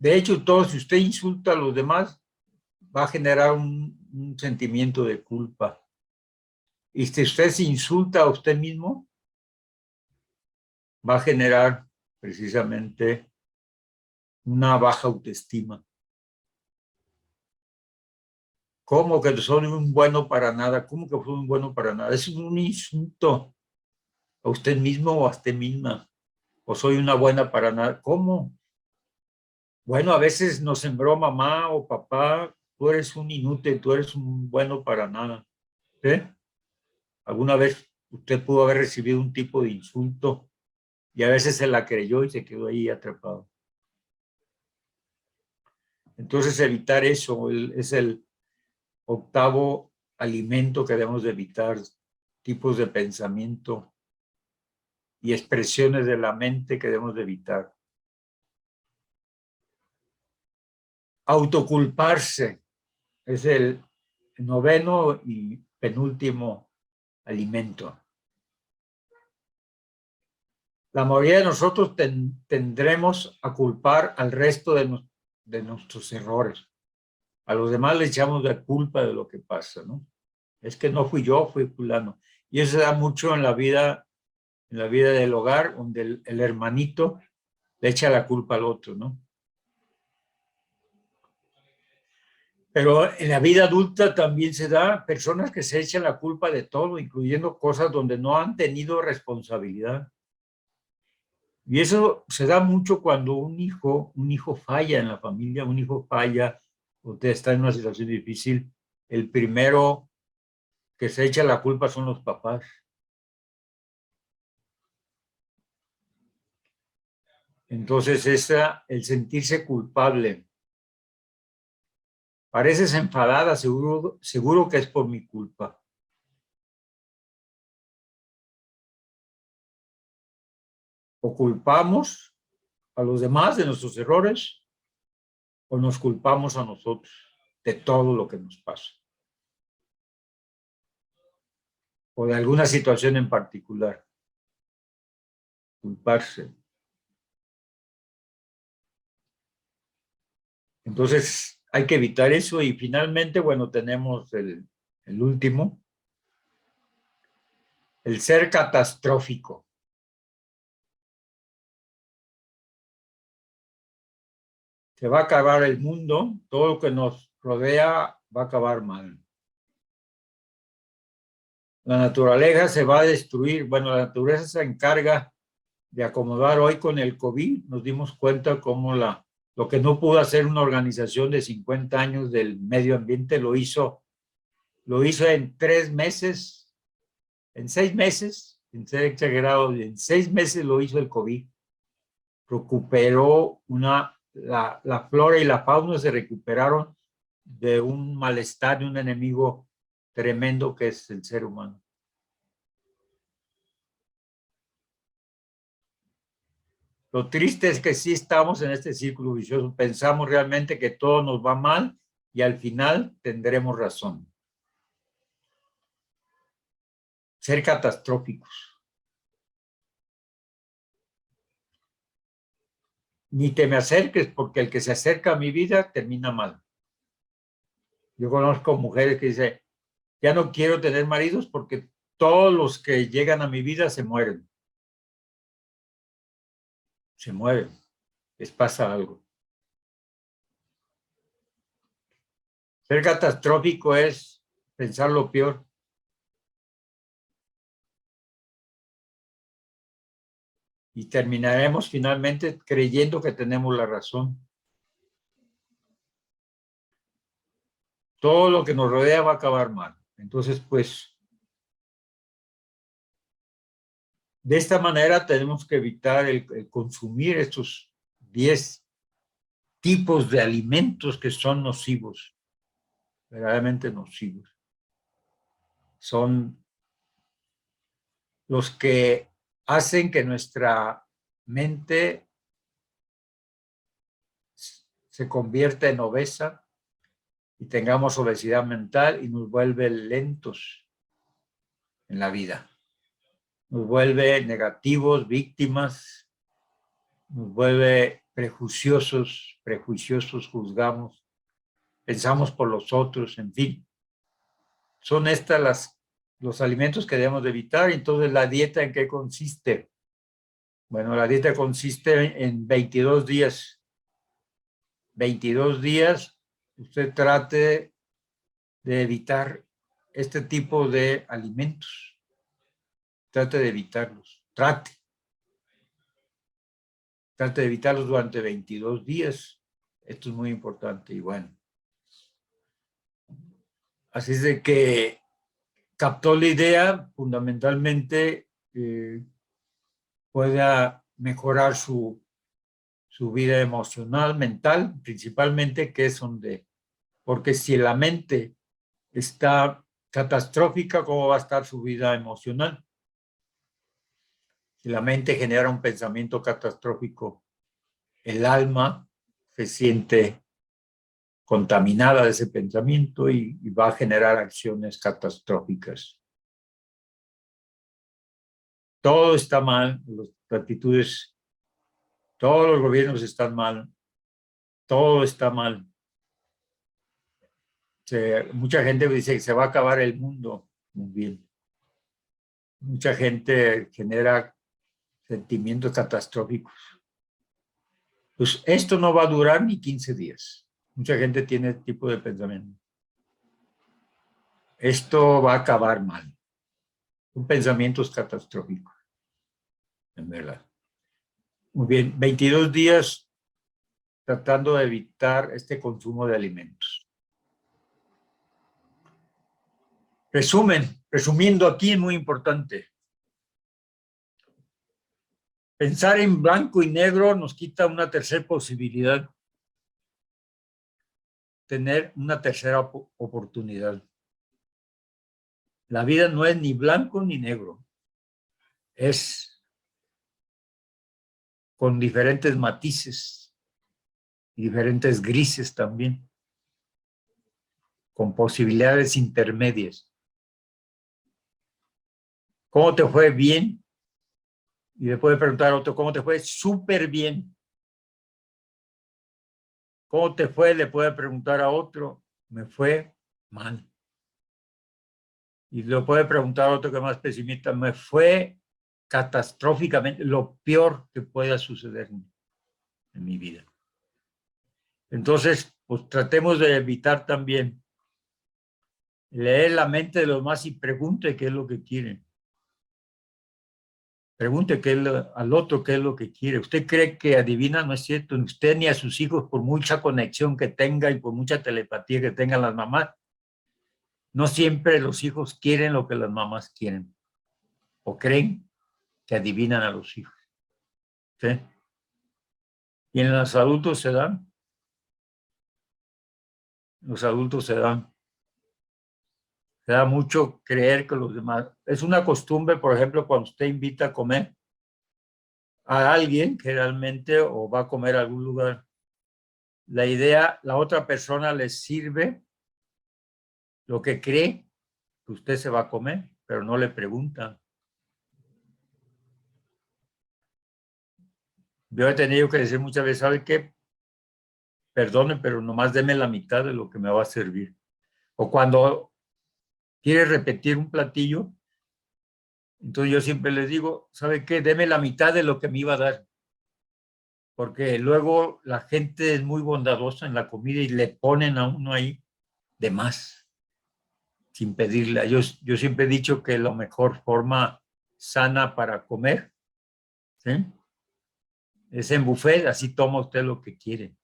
A: hecho, todo, si usted insulta a los demás, va a generar un sentimiento de culpa. Y si usted se insulta a usted mismo, va a generar precisamente una baja autoestima. ¿Cómo que soy un bueno para nada? ¿Cómo que soy un bueno para nada? Es un insulto a usted mismo o a usted misma. O soy una buena para nada. ¿Cómo? Bueno, a veces nos sembró mamá o papá, tú eres un inútil, tú eres un bueno para nada. ¿Sí? ¿Alguna vez usted pudo haber recibido un tipo de insulto y a veces se la creyó y se quedó ahí atrapado? Entonces, evitar eso es el octavo alimento que debemos de evitar, tipos de pensamiento y expresiones de la mente que debemos de evitar. Autoculparse es el noveno y penúltimo alimento. La mayoría de nosotros tendremos a culpar al resto de nuestros errores. A los demás le echamos la culpa de lo que pasa, ¿no? Es que no fui yo, fui fulano. Y eso se da mucho en la vida del hogar, donde el hermanito le echa la culpa al otro, ¿no? Pero en la vida adulta también se da personas que se echan la culpa de todo, incluyendo cosas donde no han tenido responsabilidad. Y eso se da mucho cuando un hijo falla en la familia, un hijo falla, usted está en una situación difícil, el primero que se echa la culpa son los papás. Entonces, el sentirse culpable. Pareces enfadada, seguro que es por mi culpa. O culpamos a los demás de nuestros errores o nos culpamos a nosotros de todo lo que nos pasa o de alguna situación en particular. Culparse. Entonces, hay que evitar eso y finalmente, bueno, tenemos el último, el ser catastrófico. Se va a acabar el mundo, todo lo que nos rodea va a acabar mal. La naturaleza se va a destruir. Bueno, la naturaleza se encarga de acomodar. Hoy con el COVID nos dimos cuenta cómo lo que no pudo hacer una organización de 50 años del medio ambiente lo hizo en 3 meses, en 6 meses, en ser exagerado, en 6 meses lo hizo el COVID. Recuperó la flora y la fauna se recuperaron de un malestar, de un enemigo tremendo que es el ser humano. Lo triste es que sí estamos en este círculo vicioso. Pensamos realmente que todo nos va mal y al final tendremos razón. Ser catastróficos. Ni te me acerques porque el que se acerca a mi vida termina mal. Yo conozco mujeres que dicen, ya no quiero tener maridos porque todos los que llegan a mi vida se mueren. Se mueren. Les pasa algo. Ser catastrófico es pensar lo peor. Y terminaremos finalmente creyendo que tenemos la razón. Todo lo que nos rodea va a acabar mal. Entonces, pues, de esta manera tenemos que evitar el consumir estos 10 tipos de alimentos que son nocivos, verdaderamente nocivos. Son los que hacen que nuestra mente se convierta en obesa y tengamos obesidad mental y nos vuelve lentos en la vida. Nos vuelve negativos, víctimas, nos vuelve prejuiciosos, juzgamos, pensamos por los otros, en fin. Son estas los alimentos que debemos de evitar. Entonces, ¿la dieta en qué consiste? Bueno, la dieta consiste en 22 días. 22 días, usted trate de evitar este tipo de alimentos. Trate de evitarlos. Trate de evitarlos durante 22 días. Esto es muy importante y bueno. Así es de que captó la idea, fundamentalmente pueda mejorar su vida emocional, mental, principalmente, que es donde, porque si la mente está catastrófica, ¿cómo va a estar su vida emocional? Si la mente genera un pensamiento catastrófico, el alma se siente contaminada de ese pensamiento y va a generar acciones catastróficas. Todo está mal, las actitudes, todos los gobiernos están mal, todo está mal. Mucha gente dice que se va a acabar el mundo. Muy bien. Mucha gente genera sentimientos catastróficos. Pues esto no va a durar ni 15 días. Mucha gente tiene este tipo de pensamiento. Esto va a acabar mal. Son pensamientos catastróficos, en verdad. Muy bien, 22 días tratando de evitar este consumo de alimentos. Resumiendo aquí es muy importante. Pensar en blanco y negro nos quita una tercera posibilidad, tener una tercera oportunidad. La vida no es ni blanco ni negro, es con diferentes matices, diferentes grises también, con posibilidades intermedias. ¿Cómo te fue? Bien. Y le puede preguntar a otro, ¿cómo te fue? Súper bien. ¿Cómo te fue? Le puede preguntar a otro, me fue mal. Y le puede preguntar a otro que es más pesimista, me fue catastróficamente, lo peor que pueda suceder en mi vida. Entonces, pues tratemos de evitar también leer la mente de los demás y pregunte qué es lo que quieren. Pregunte al otro qué es lo que quiere. ¿Usted cree que adivina? No es cierto. Ni usted ni a sus hijos, por mucha conexión que tenga y por mucha telepatía que tengan las mamás, no siempre los hijos quieren lo que las mamás quieren. O creen que adivinan a los hijos. ¿Sí? Y en los adultos se dan. Los adultos se dan. Se da mucho creer que los demás. Es una costumbre, por ejemplo, cuando usted invita a comer a alguien que realmente o va a comer a algún lugar. La idea, la otra persona le sirve lo que cree que usted se va a comer, pero no le pregunta. Yo he tenido que decir muchas veces, ¿sabe qué? Perdone, pero nomás deme la mitad de lo que me va a servir. O cuando quiere repetir un platillo, entonces yo siempre les digo, ¿sabe qué? Deme la mitad de lo que me iba a dar. Porque luego la gente es muy bondadosa en la comida y le ponen a uno ahí de más, sin pedirle. Yo siempre he dicho que la mejor forma sana para comer, ¿sí? Es en buffet, así toma usted lo que quiere.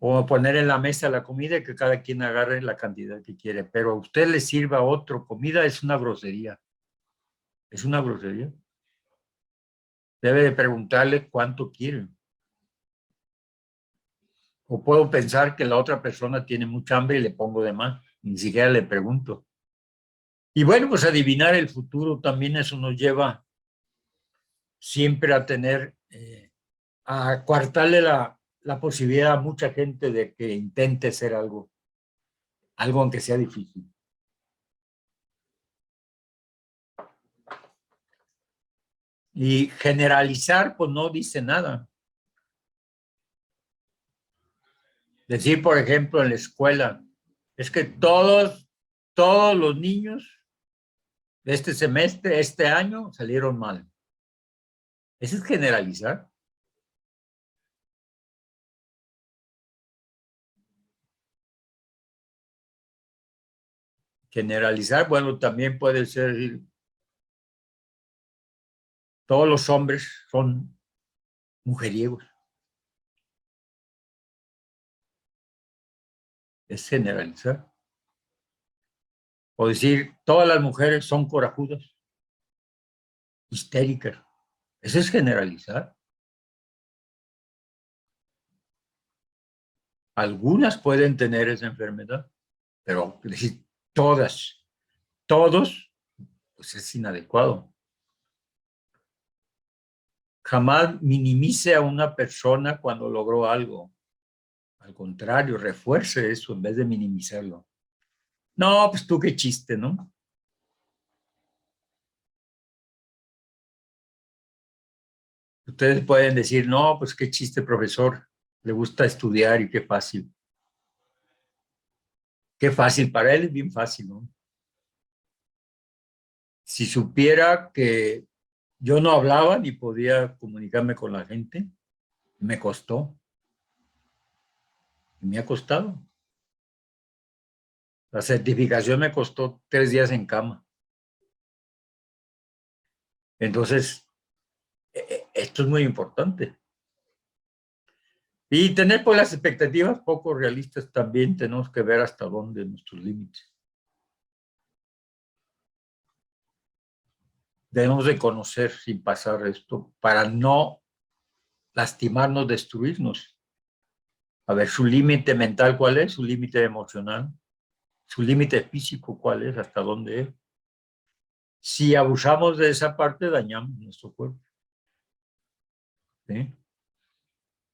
A: O poner en la mesa la comida y que cada quien agarre la cantidad que quiere. Pero a usted le sirva a otro comida, es una grosería. Es una grosería. Debe de preguntarle cuánto quiere. O puedo pensar que la otra persona tiene mucha hambre y le pongo de más, ni siquiera le pregunto. Y bueno, pues adivinar el futuro también eso nos lleva siempre a tener, a coartarle la posibilidad a mucha gente de que intente ser algo, algo aunque sea difícil. Y generalizar, pues no dice nada. Decir, por ejemplo, en la escuela, es que todos los niños de este semestre, este año, salieron mal. Eso es generalizar. Generalizar, bueno, también puede ser, todos los hombres son mujeriegos. Es generalizar. O decir, todas las mujeres son corajudas, histéricas. Eso es generalizar. Algunas pueden tener esa enfermedad, pero decir todos, pues es inadecuado. Jamás minimice a una persona cuando logró algo. Al contrario, refuerce eso en vez de minimizarlo. No, pues tú qué chiste, ¿no? Ustedes pueden decir, no, pues qué chiste, profesor. Le gusta estudiar y qué fácil. Qué fácil, para él es bien fácil, ¿no? Si supiera que yo no hablaba ni podía comunicarme con la gente, me costó, me ha costado. La certificación me costó 3 días en cama. Entonces, esto es muy importante. Y tener pues las expectativas poco realistas también, tenemos que ver hasta dónde nuestros límites. Debemos de conocer sin pasar esto para no lastimarnos, destruirnos. A ver, su límite mental, ¿cuál es? Su límite emocional, su límite físico, ¿cuál es? ¿Hasta dónde es? Si abusamos de esa parte, dañamos nuestro cuerpo. ¿Sí?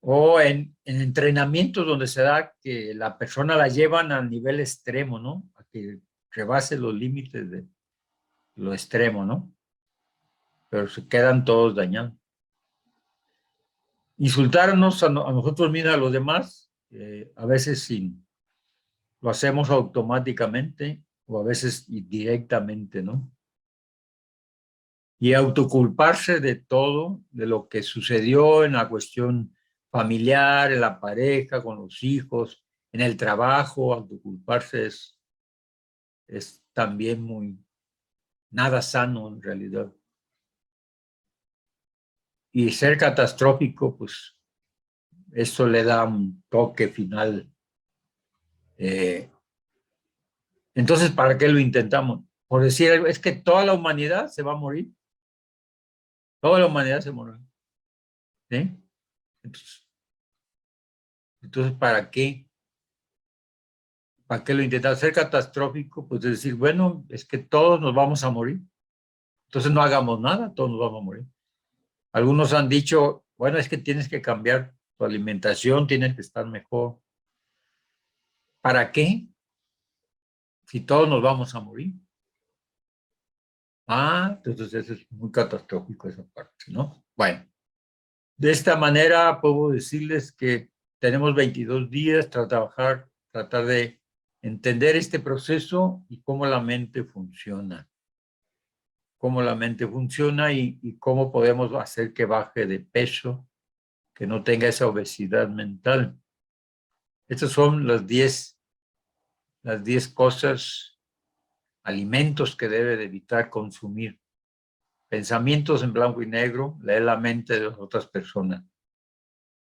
A: O en entrenamientos donde se da que la persona la llevan al nivel extremo, ¿no? A que rebase los límites de lo extremo, ¿no? Pero se quedan todos dañados. Insultarnos a nosotros mismos, a los demás, a veces sin, lo hacemos automáticamente o a veces directamente, ¿no? Y autoculparse de todo, de lo que sucedió en la cuestión familiar, en la pareja, con los hijos, en el trabajo, autoculparse es también muy, nada sano en realidad. Y ser catastrófico, pues eso le da un toque final. Eh, entonces, ¿para qué lo intentamos? Por decir, es que toda la humanidad se va a morir. Toda la humanidad se morirá. ¿Sí? Entonces, ¿para qué? ¿Para qué lo intentamos? Ser catastrófico, pues decir, bueno, es que todos nos vamos a morir. Entonces no hagamos nada, todos nos vamos a morir. Algunos han dicho, bueno, es que tienes que cambiar tu alimentación, tienes que estar mejor. ¿Para qué? Si todos nos vamos a morir. Ah, entonces eso es muy catastrófico esa parte, ¿no? Bueno, de esta manera puedo decirles que tenemos 22 días para trabajar, tratar de entender este proceso y cómo la mente funciona. Cómo la mente funciona y cómo podemos hacer que baje de peso, que no tenga esa obesidad mental. Estas son las 10 cosas, alimentos que debe de evitar consumir. Pensamientos en blanco y negro, lee la mente de las otras personas.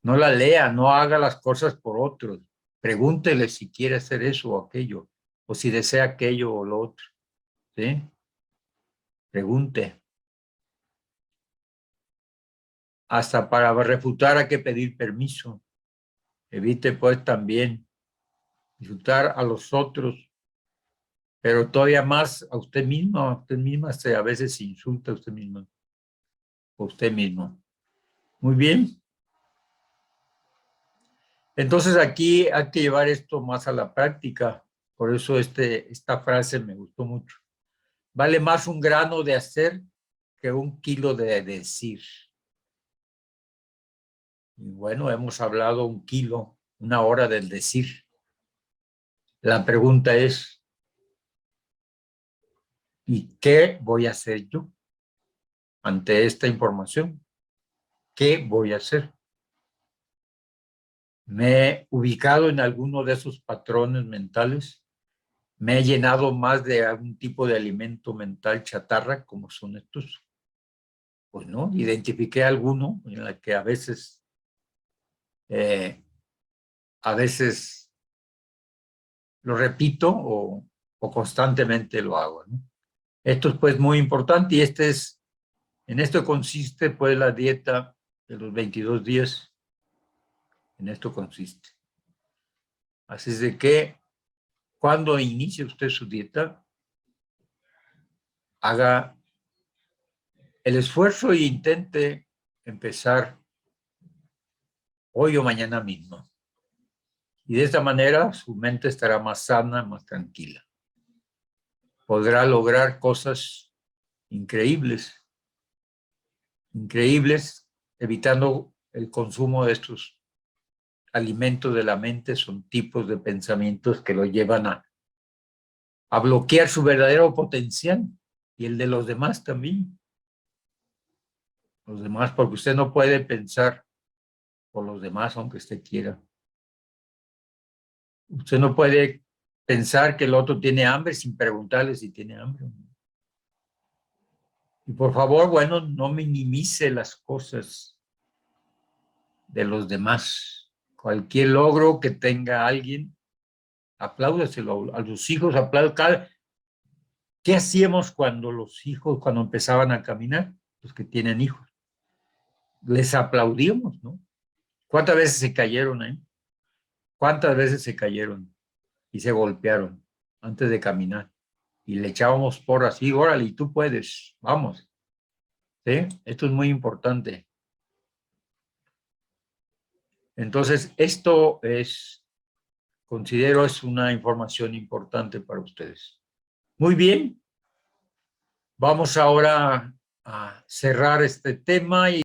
A: No la lea, no haga las cosas por otros. Pregúntele si quiere hacer eso o aquello, o si desea aquello o lo otro. ¿Sí? Pregunte. Hasta para refutar hay que pedir permiso. Evite pues también disfrutar a los otros, pero todavía más a usted mismo, a usted misma, a veces se insulta a usted mismo, a usted mismo. Muy bien. Entonces aquí hay que llevar esto más a la práctica. Por eso esta frase me gustó mucho. Vale más un grano de hacer que un kilo de decir. Y bueno, hemos hablado un kilo, una hora del decir. La pregunta es, ¿y qué voy a hacer yo ante esta información? ¿Qué voy a hacer? ¿Me he ubicado en alguno de esos patrones mentales? ¿Me he llenado más de algún tipo de alimento mental chatarra como son estos? Pues no, identifiqué alguno en la que a veces lo repito o constantemente lo hago, ¿no? Esto es pues muy importante y en esto consiste pues la dieta de los 22 días, en esto consiste. Así es de que cuando inicie usted su dieta, haga el esfuerzo e intente empezar hoy o mañana mismo. Y de esta manera su mente estará más sana, más tranquila. Podrá lograr cosas increíbles, evitando el consumo de estos alimentos de la mente. Son tipos de pensamientos que lo llevan a bloquear su verdadero potencial y el de los demás también. Los demás, porque usted no puede pensar por los demás aunque usted quiera. Usted no puede pensar que el otro tiene hambre sin preguntarle si tiene hambre. Y por favor, bueno, no minimice las cosas de los demás. Cualquier logro que tenga alguien, apláudaselo a los hijos, aplaudan. ¿Qué hacíamos cuando los hijos, cuando empezaban a caminar? Los que tienen hijos. Les aplaudíamos, ¿no? ¿Cuántas veces se cayeron ahí? ¿Cuántas veces se cayeron y se golpearon antes de caminar? Y le echábamos porras, sí, órale, y tú puedes, vamos. ¿Sí? Esto es muy importante. Entonces, considero es una información importante para ustedes. Muy bien, vamos ahora a cerrar este tema y